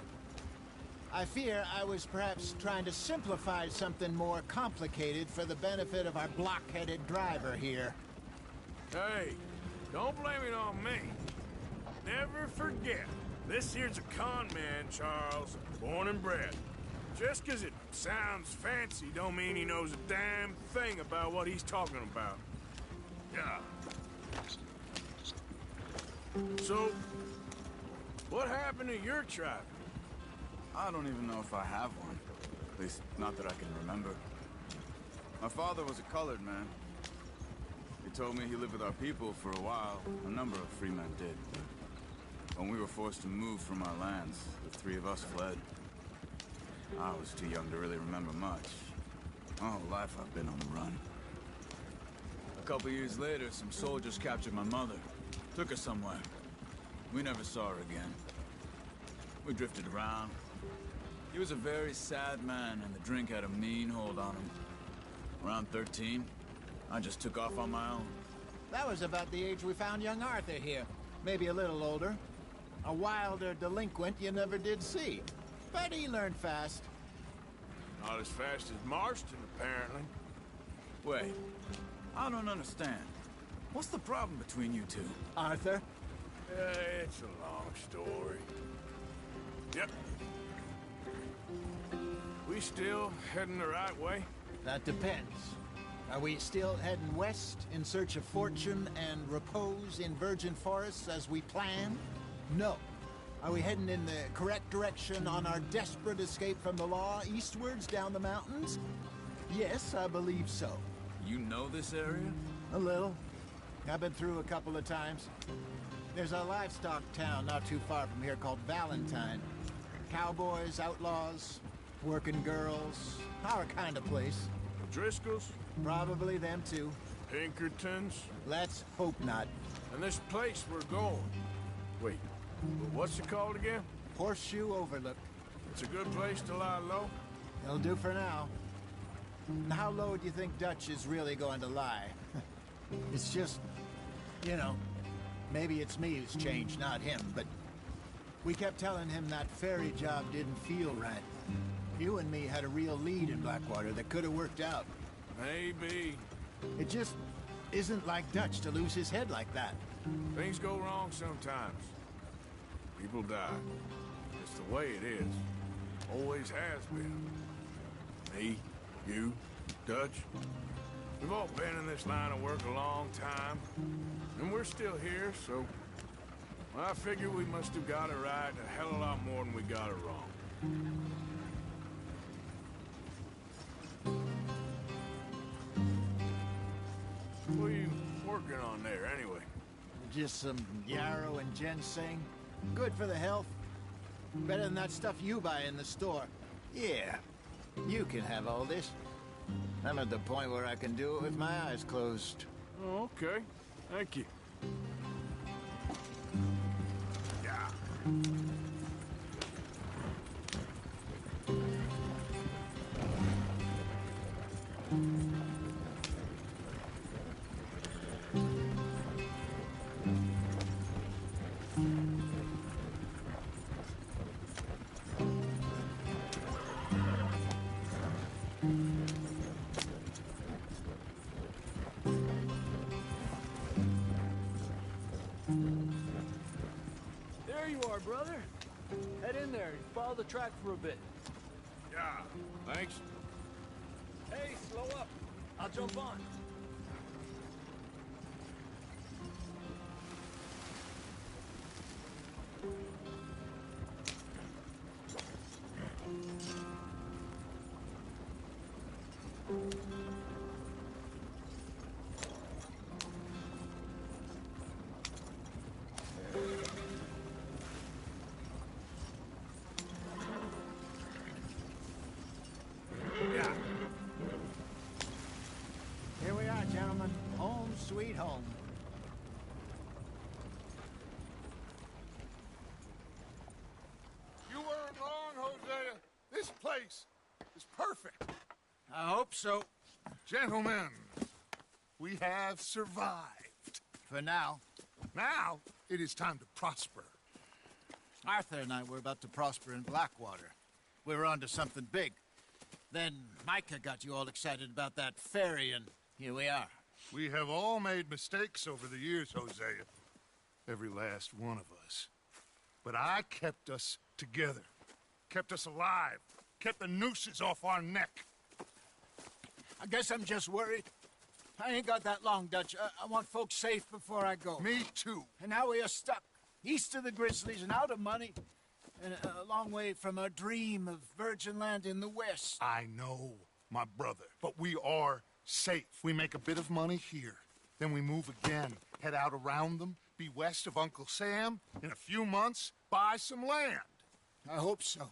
I fear I was perhaps trying to simplify something more complicated for the benefit of our block-headed driver here. Hey, don't blame it on me. Never forget, this here's a con man, Charles, born and bred. Just 'cause it sounds fancy don't mean he knows a damn thing about what he's talking about. Yeah. So, what happened to your tribe? I don't even know if I have one. At least, not that I can remember. My father was a colored man. He told me he lived with our people for a while. A number of free men did. When we were forced to move from our lands, the three of us fled. I was too young to really remember much. My whole life I've been on the run. A couple years later, some soldiers captured my mother. Took her somewhere. We never saw her again. We drifted around. He was a very sad man, and the drink had a mean hold on him. Around 13, I just took off on my own. That was about the age we found young Arthur here. Maybe a little older. A wilder delinquent you never did see. But he learned fast. Not as fast as Marston, apparently. Wait, I don't understand. What's the problem between you two? Arthur? It's a long story. Yep. We still heading the right way? That depends. Are we still heading west in search of fortune and repose in virgin forests as we planned? No. Are we heading in the correct direction on our desperate escape from the law eastwards down the mountains? Yes, I believe so. You know this area? A little. I've been through a couple of times. There's a livestock town not too far from here called Valentine. Cowboys, outlaws, working girls, our kind of place. Driscolls? Probably them too. Pinkertons? Let's hope not. And this place we're going. Wait, what's it called again? Horseshoe Overlook. It's a good place to lie low? It'll do for now. How low do you think Dutch is really going to lie? It's just, you know, maybe it's me who's changed, not him, but we kept telling him that ferry job didn't feel right. You and me had a real lead in Blackwater that could have worked out. Maybe. It just isn't like Dutch to lose his head like that. Things go wrong sometimes. People die. It's the way it is. Always has been. Me, you, Dutch. We've all been in this line of work a long time. And we're still here, so... well, I figure we must have got it right a hell of a lot more than we got it wrong. What are you working on there, anyway? Just some yarrow and ginseng. Good for the health. Better than that stuff you buy in the store. Yeah, you can have all this. I'm at the point where I can do it with my eyes closed. Oh, okay. Thank you. Yeah. There you are, brother. Head in there and follow the track for a bit. Yeah, thanks. Hey, slow up. I'll jump on. Here we are, gentlemen. Home sweet home. place is perfect. I hope so. Gentlemen, we have survived. For now. Now, it is time to prosper. Arthur and I were about to prosper in Blackwater. We were onto something big. Then Micah got you all excited about that ferry, and here we are. We have all made mistakes over the years, Hosea. Every last one of us. But I kept us together. Kept us alive. Kept the nooses off our neck. I guess I'm just worried. I ain't got that long, Dutch. I want folks safe before I go. Me too. And now we are stuck. East of the Grizzlies and out of money. And a long way from our dream of virgin land in the west. I know, my brother. But we are safe. We make a bit of money here. Then we move again. Head out around them. Be west of Uncle Sam. In a few months, buy some land. I hope so.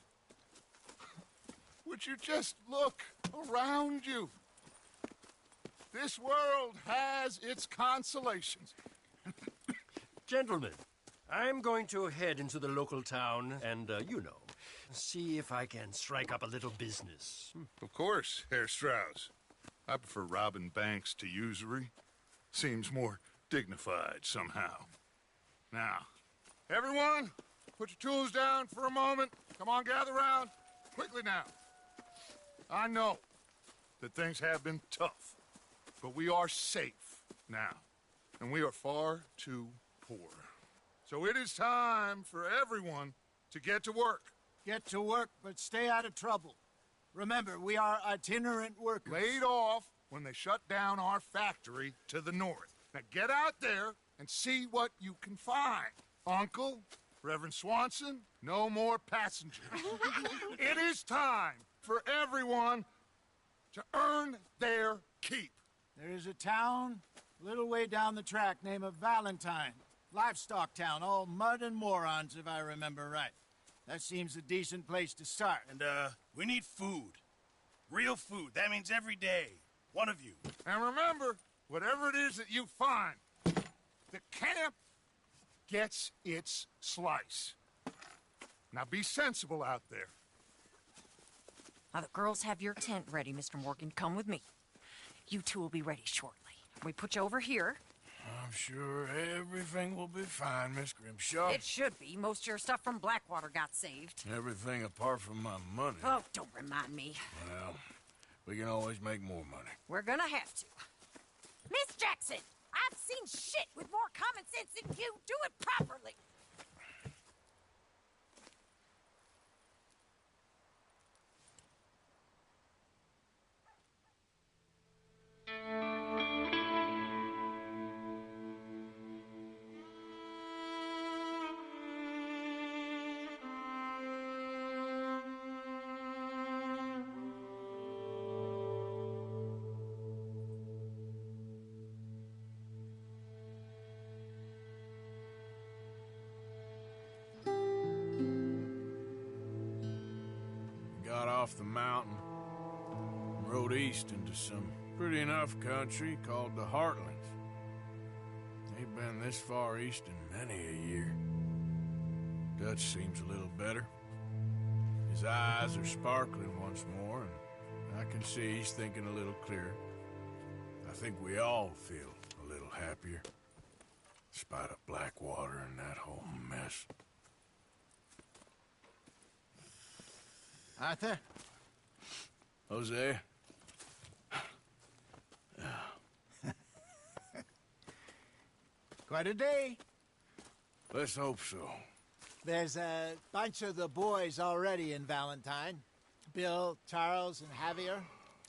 Would you just look around you? This world has its consolations. Gentlemen, I'm going to head into the local town and, see if I can strike up a little business. Of course, Herr Strauss. I prefer robbing banks to usury. Seems more dignified somehow. Now, everyone, put your tools down for a moment. Come on, gather round. Quickly now. I know that things have been tough, but we are safe now, and we are far too poor. So it is time for everyone to get to work. Get to work, but stay out of trouble. Remember, we are itinerant workers. Laid off when they shut down our factory to the north. Now get out there and see what you can find. Uncle, Reverend Swanson, no more passengers. It is time for everyone to earn their keep. There is a town a little way down the track named Valentine. Livestock town, all mud and morons, if I remember right. That seems a decent place to start. And, we need food. Real food. That means every day. One of you. And remember, whatever it is that you find, the camp gets its slice. Now be sensible out there. Now, the girls have your tent ready, Mr. Morgan. Come with me. You two will be ready shortly. We put you over here. I'm sure everything will be fine, Miss Grimshaw. It should be. Most of your stuff from Blackwater got saved. Everything apart from my money. Oh, don't remind me. Well, we can always make more money. We're gonna have to. Miss Jackson, I've seen shit with more common sense than you. Do it properly. Got off the mountain, rode east into some pretty enough country called the Heartlands. Ain't been this far east in many a year. Dutch seems a little better. His eyes are sparkling once more, and I can see he's thinking a little clearer. I think we all feel a little happier, in spite of Blackwater and that whole mess. Arthur? Jose? Quite a day. Let's hope so. There's a bunch of the boys already in Valentine. Bill, Charles, and Javier.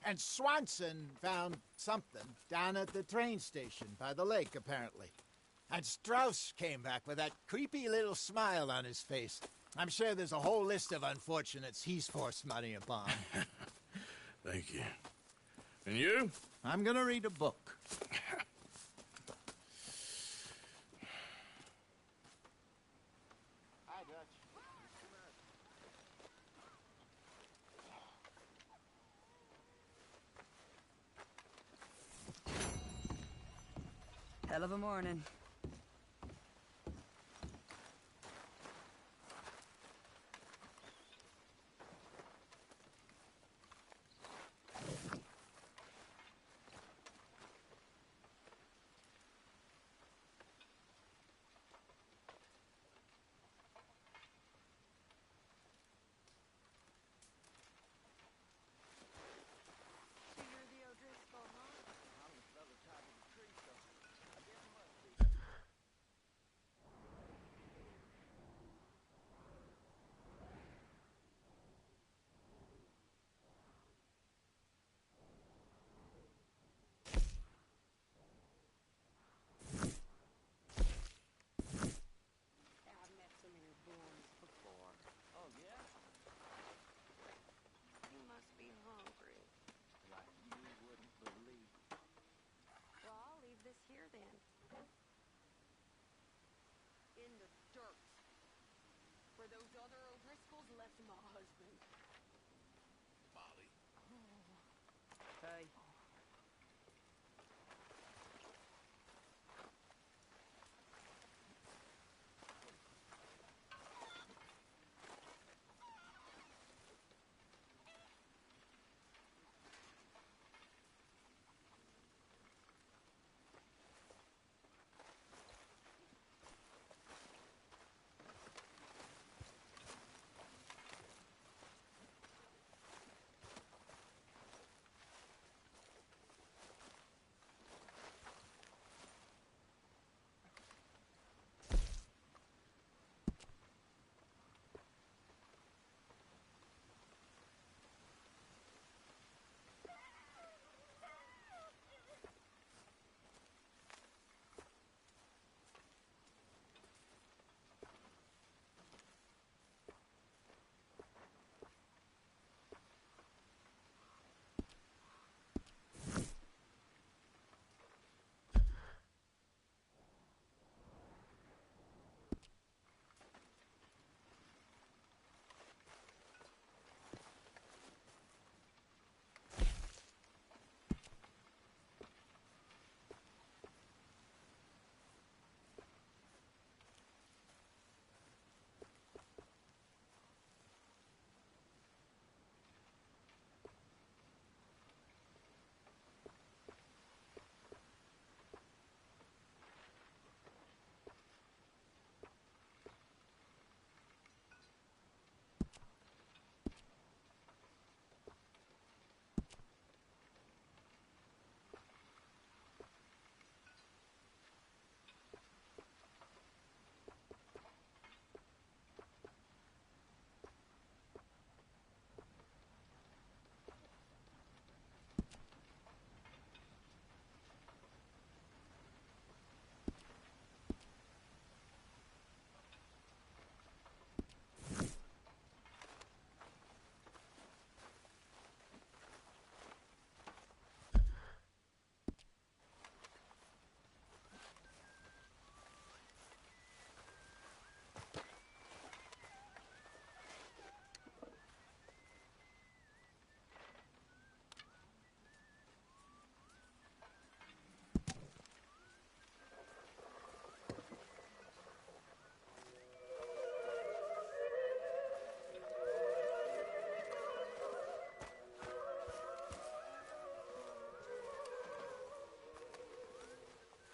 And Swanson found something down at the train station by the lake, apparently. And Strauss came back with that creepy little smile on his face. I'm sure there's a whole list of unfortunates he's forced money upon. Thank you. And you? I'm gonna read a book. Hi, Dutch. Hell of a morning.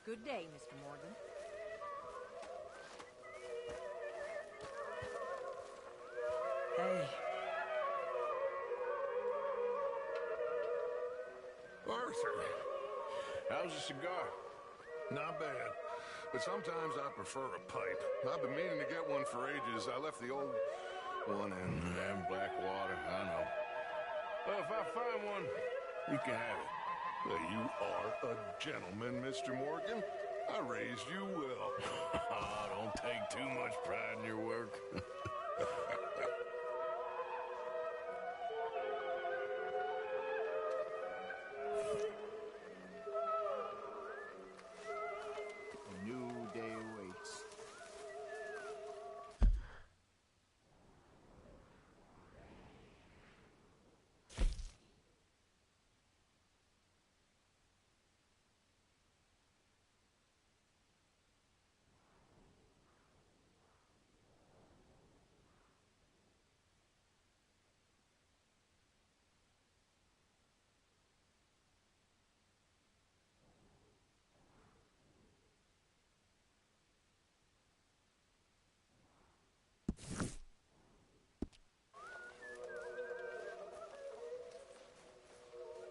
Good day, Mr. Morgan. Hey. Arthur, how's the cigar? Not bad, but sometimes I prefer a pipe. I've been meaning to get one for ages. I left the old one in Blackwater, I know. Well, if I find one, you can have it. You are a gentleman, Mr. Morgan. I raised you well. Don't take too much pride in your work. A new day awaits.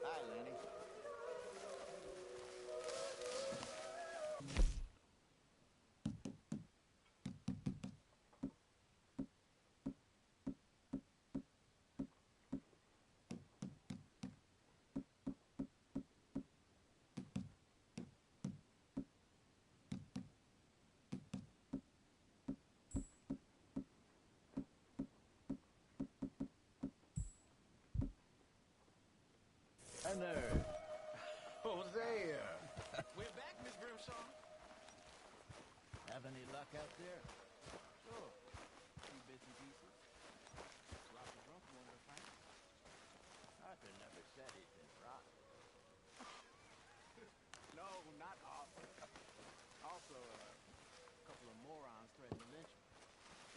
Hi, Lenny. Henner. Hosea. We're back, Miss Grimshaw. Have any luck out there? Sure. Few bits and pieces. Lots of drunk one to find. Arthur never said he'd been rotten. No, not Arthur. Also, a couple of morons threatened to lynch me.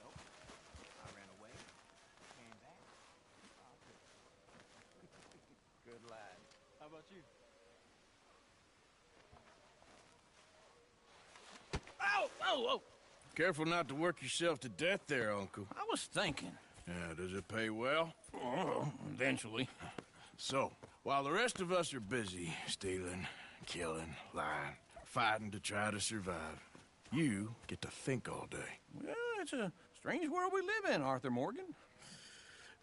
So, I ran away, came back, Arthur. Good lad. How about you? Ow! Whoa, whoa! Careful not to work yourself to death there, Uncle. I was thinking. Yeah, does it pay well? Oh, eventually. So, while the rest of us are busy stealing, killing, lying, fighting to try to survive, you get to think all day. Well, it's a strange world we live in, Arthur Morgan.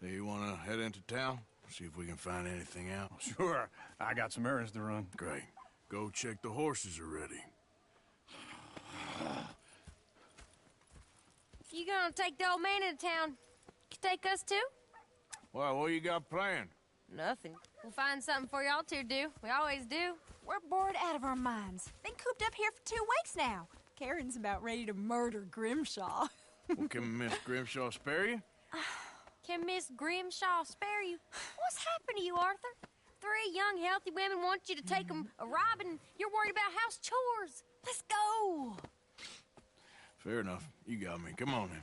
Do you want to head into town? See if we can find anything out? Sure. I got some errands to run. Great. Go check the horses are ready. You gonna take the old man into town? You take us too? Well, what you got planned? Nothing. We'll find something for y'all to do. We always do. We're bored out of our minds. Been cooped up here for 2 weeks now. Karen's about ready to murder Grimshaw. Well, can Miss Grimshaw spare you? Can Miss Grimshaw spare you? What's happened to you, Arthur? 3 young, healthy women want you to take them a robbing. You're worried about house chores. Let's go. Fair enough. You got me. Come on then.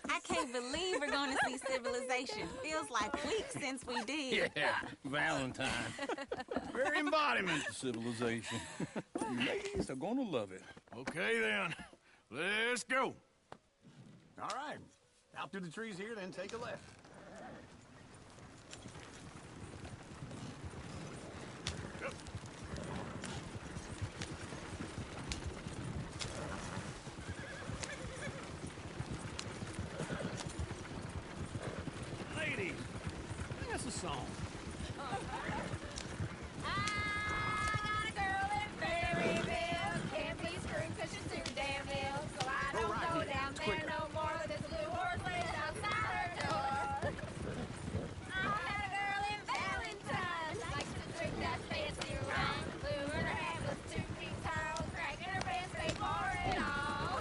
I can't believe we're going to see civilization. Feels like weeks since we did. Yeah, Valentine. Very embodiment of civilization. Ladies are going to love it. Okay, then. Let's go. All right. Out through the trees here, then take a left. Ladies, sing us a song. I got a girl in Berryville. Can't be screwed 'cause she's too damn ill. So I don't go down there no more with this blue horse laid outside her door. I had a girl in Valentine. Likes to drink that fancy rum. Blue in her hand was 2 feet tall. Cracking her pants made for it all.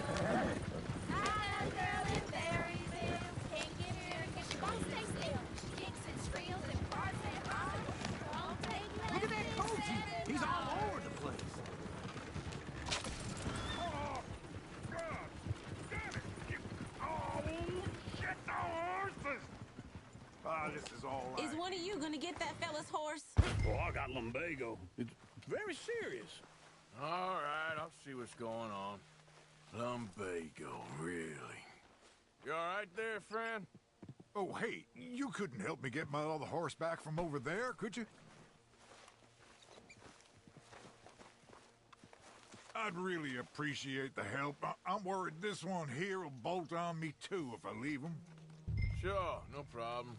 I had a girl in Berryville. Can't get her because she won't stay still. She kicks and squeals and barks and hollers. Won't take Look at that coach. He's all over the place. Oh, God! Damn it! Oh, shit, the horses! Ah, this is all right. Is one of you going to get that fella's horse? Oh, I got lumbago. It's very serious. All right, I'll see what's going on. Lumbago, really? You all right there, friend? Oh, hey, you couldn't help me get my other horse back from over there, could you? I'd really appreciate the help. I'm worried this one here will bolt on me too if I leave him. Sure, no problem.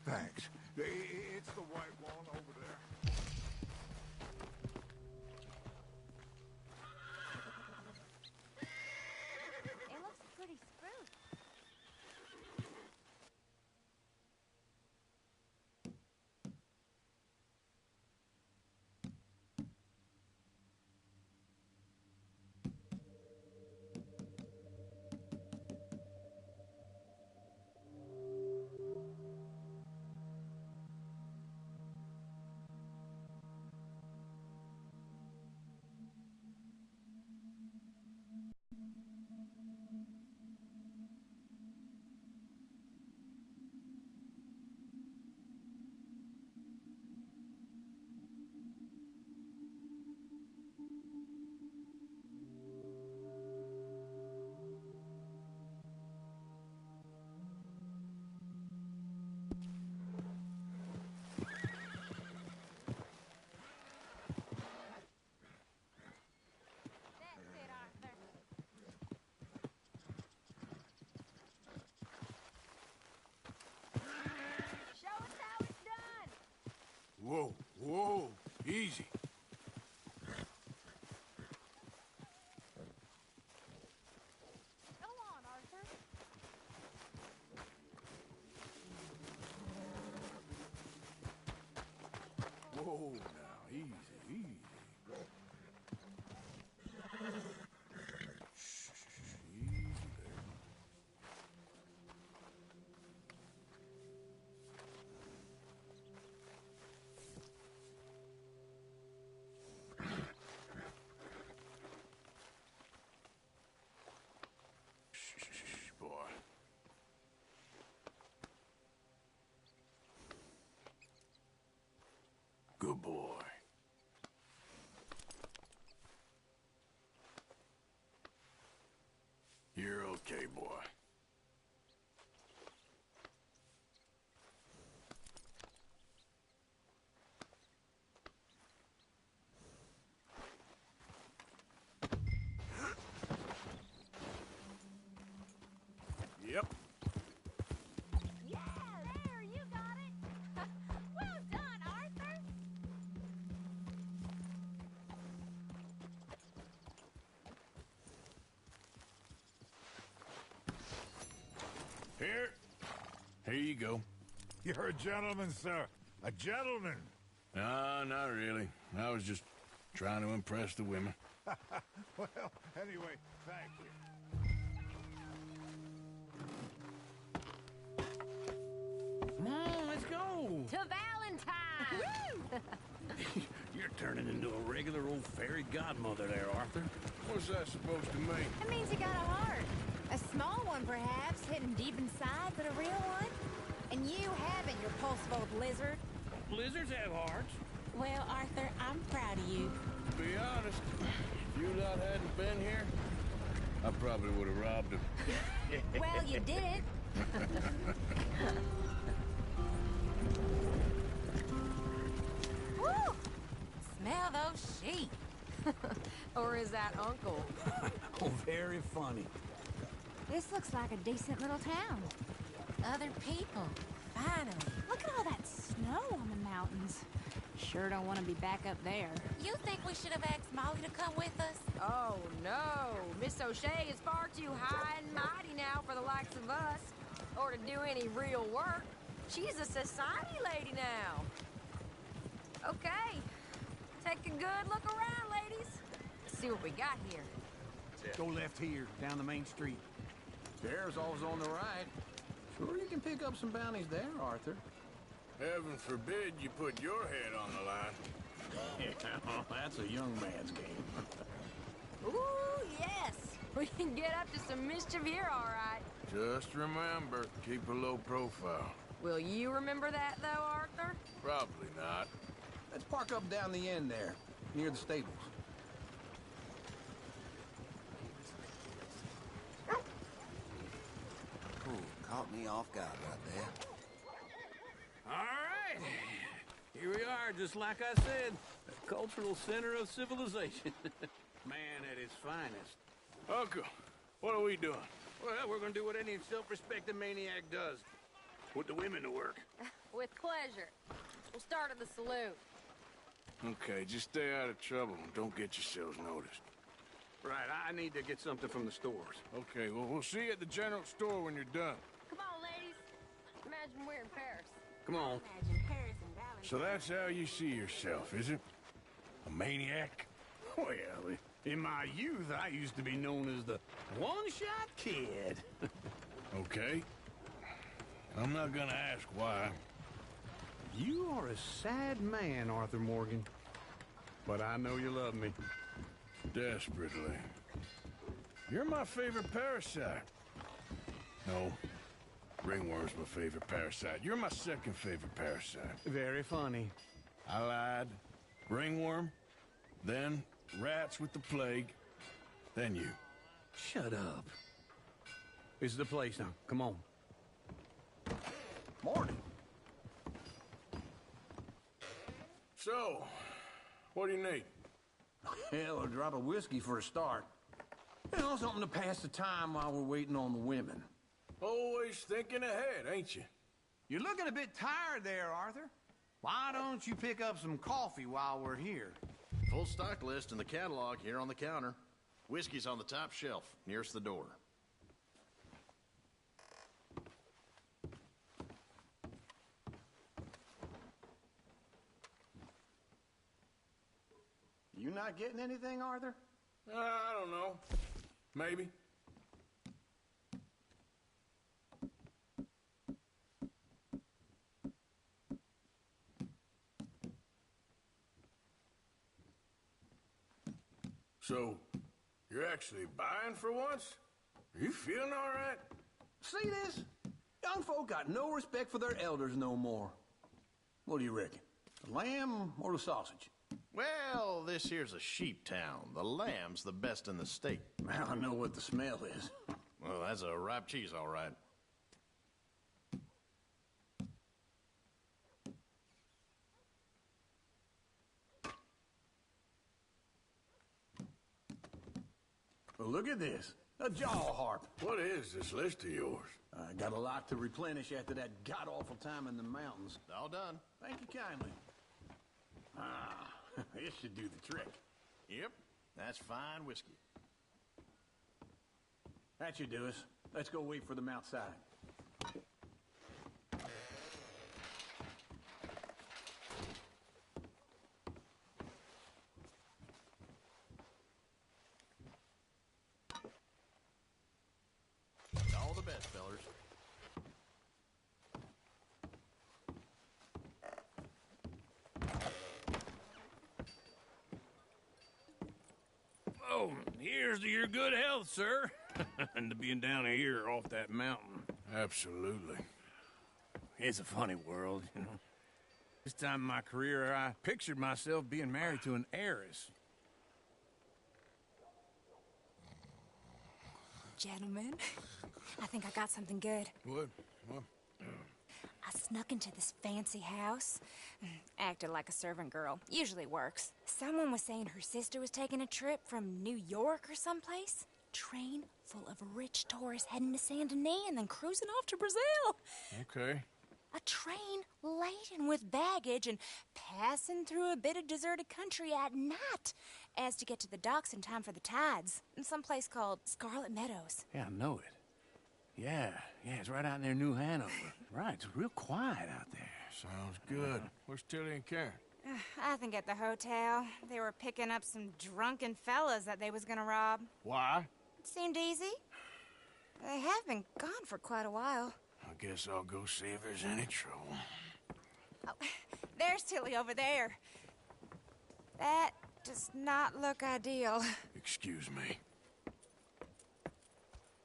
Thanks. It's the white one over there. It looks pretty spruce. Whoa, whoa, easy. Go on, Arthur. Whoa, now, easy, easy. Shh, easy there. Shh, boy. Good boy. You're okay, boy. Yep. Yeah, there, you got it. Well done, Arthur. Here you go. You're a gentleman, sir. A gentleman. No, not really. I was just trying to impress the women. Well, anyway, thank you. Come on, let's go. To Valentine. You're turning into a regular old fairy godmother there, Arthur. What's that supposed to mean? It means you got a heart. A small one, perhaps, hidden deep inside, but a real one. And you haven't, you repulsive old lizard. Lizards have hearts. Well, Arthur, I'm proud of you. To be honest, if you lot hadn't been here, I probably would have robbed him. Well, you didn't. Woo! Smell those sheep. Or is that Uncle? Oh, very funny. This looks like a decent little town. Other people. Finally. Look at all that snow on the mountains. Sure don't want to be back up there. You think we should have asked Molly to come with us? Oh, no. Miss O'Shea is far too high and mighty now for the likes of us. Or to do any real work. She's a society lady now. Okay. Take a good look around, ladies. Let's see what we got here. Go left here, down the main street. There's always on the right. Sure you can pick up some bounties there, Arthur. Heaven forbid you put your head on the line. Yeah, that's a young man's game. Ooh, yes. We can get up to some mischief here, all right. Just remember, keep a low profile. Will you remember that, though, Arthur? Probably not. Let's park up down the end there, near the stables. Caught me off guard right there. All right. Here we are, just like I said. The cultural center of civilization. Man at its finest. Uncle, what are we doing? Well, we're gonna do what any self-respecting maniac does. Put the women to work. With pleasure. We'll start at the saloon. Okay, just stay out of trouble and don't get yourselves noticed. Right, I need to get something from the stores. Okay, well, we'll see you at the general store when you're done. Come on, ladies. Imagine we're in Paris. Come on. Imagine Paris and Valentine. So that's how you see yourself, is it? A maniac? Well, in my youth, I used to be known as the one-shot kid. Okay. I'm not gonna ask why. You are a sad man, Arthur Morgan. But I know you love me. Desperately. You're my favorite parasite. No. Ringworm's my favorite parasite. You're my second favorite parasite. Very funny. I lied. Ringworm, then rats with the plague, then you. Shut up. This is the place now. Come on. Morning. So, what do you need? Hell, a drop of whiskey for a start. You know, something to pass the time while we're waiting on the women. Always thinking ahead, ain't you? You're looking a bit tired there, Arthur. Why don't you pick up some coffee while we're here? Full stock list in the catalog here on the counter. Whiskey's on the top shelf, nearest the door. You not getting anything, Arthur? I don't know. Maybe. So, you're actually buying for once? Are you feeling all right? See this? Young folk got no respect for their elders no more. What do you reckon? The lamb or the sausage? Well, this here's a sheep town. The lamb's the best in the state. I know what the smell is. Well, that's a ripe cheese, all right. Well, look at this. A jaw harp. What is this list of yours? I got a lot to replenish after that god-awful time in the mountains. All done. Thank you kindly. Ah, this should do the trick. Yep, that's fine whiskey. That should do us. Let's go wait for them outside. All the best, fellers. Oh, here's to your good health, sir. And to being down here off that mountain. Absolutely. It's a funny world, you know. This time in my career, I pictured myself being married to an heiress. Gentlemen, I think I got something good. What? I snuck into this fancy house, acted like a servant girl. Usually works. Someone was saying her sister was taking a trip from New York or someplace. Train full of rich tourists heading to Saint Denis and then cruising off to Brazil. Okay. A train laden with baggage and passing through a bit of deserted country at night as to get to the docks in time for the tides in some place called Scarlet Meadows. Yeah, I know it. Yeah, it's right out near New Hanover. Right, it's real quiet out there. Sounds good. Where's Tilly and Karen? I think at the hotel. They were picking up some drunken fellas that they was gonna rob. Why? It seemed easy. They have been gone for quite a while. I guess I'll go see if there's any trouble. Oh, there's Tilly over there. That does not look ideal. Excuse me.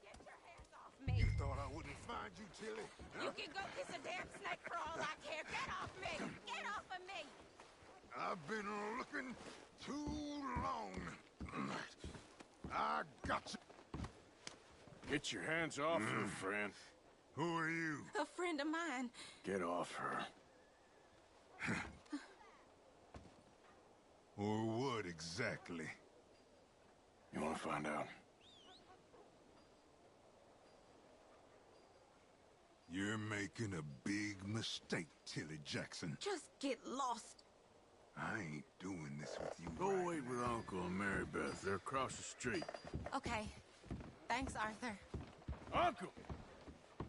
Get your hands off me. You thought I wouldn't find you, Tilly? You can go kiss a damn snake for all I care. Get off me! Get off of me! I've been looking too long. I got you. Get your hands off her, friend. Who are you? A friend of mine. Get off her. Or what exactly? You want to find out? You're making a big mistake, Tilly Jackson. Just get lost. I ain't doing this with you. Go wait with Uncle and Mary Beth. They're across the street. Okay. Thanks, Arthur. Uncle!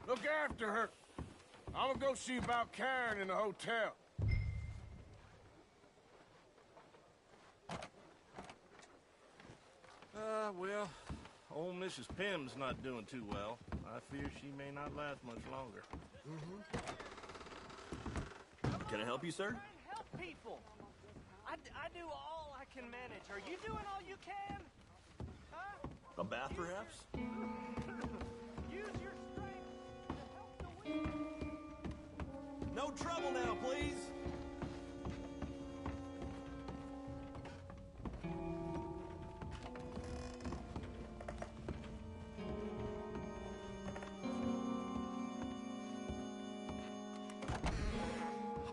Look after her. I'm gonna go see about Karen in the hotel. Well, old Mrs. Pym's not doing too well. I fear she may not last much longer. Can I help you, sir? Help people. I do all I can manage. Are you doing all you can? Huh? A bath, perhaps? Use your strength to help the weak. No trouble now, please.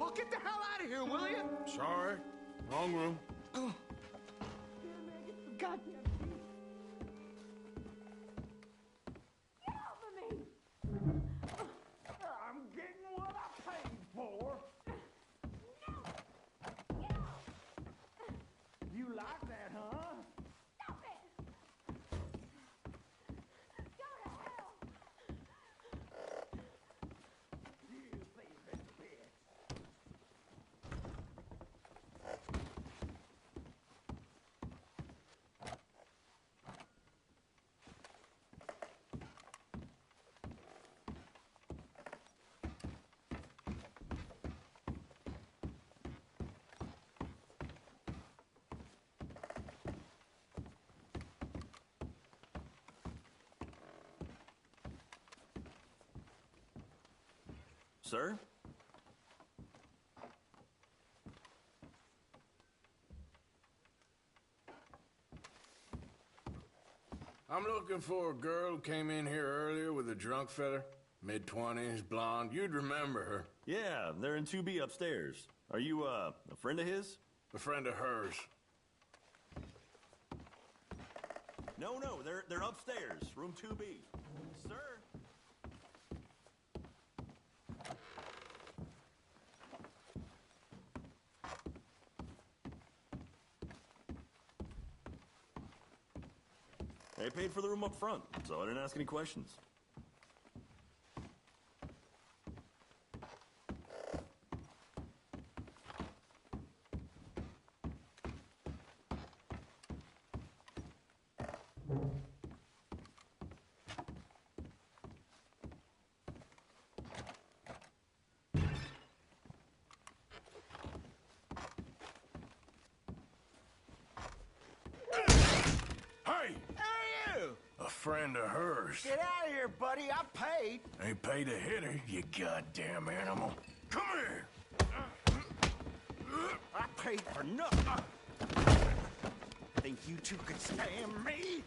Oh, get the hell out of here, will you? Sorry. Wrong room. Goddamn. Get off of me! I'm getting what I paid for. No! Get off! You like that, huh? Stop it! Go to hell! You favorite bitch. Sir? I'm looking for a girl who came in here earlier with a drunk fella. Mid-20s, blonde. You'd remember her. Yeah, they're in 2B upstairs. Are you, a friend of his? A friend of hers. No, they're upstairs. Room 2B. Sir? They paid for the room up front, so I didn't ask any questions. Hey! A friend of hers. Get out of here, buddy. I paid. Ain't paid to hit her, you goddamn animal. Come here! I paid for nothing. Think you two could stand me?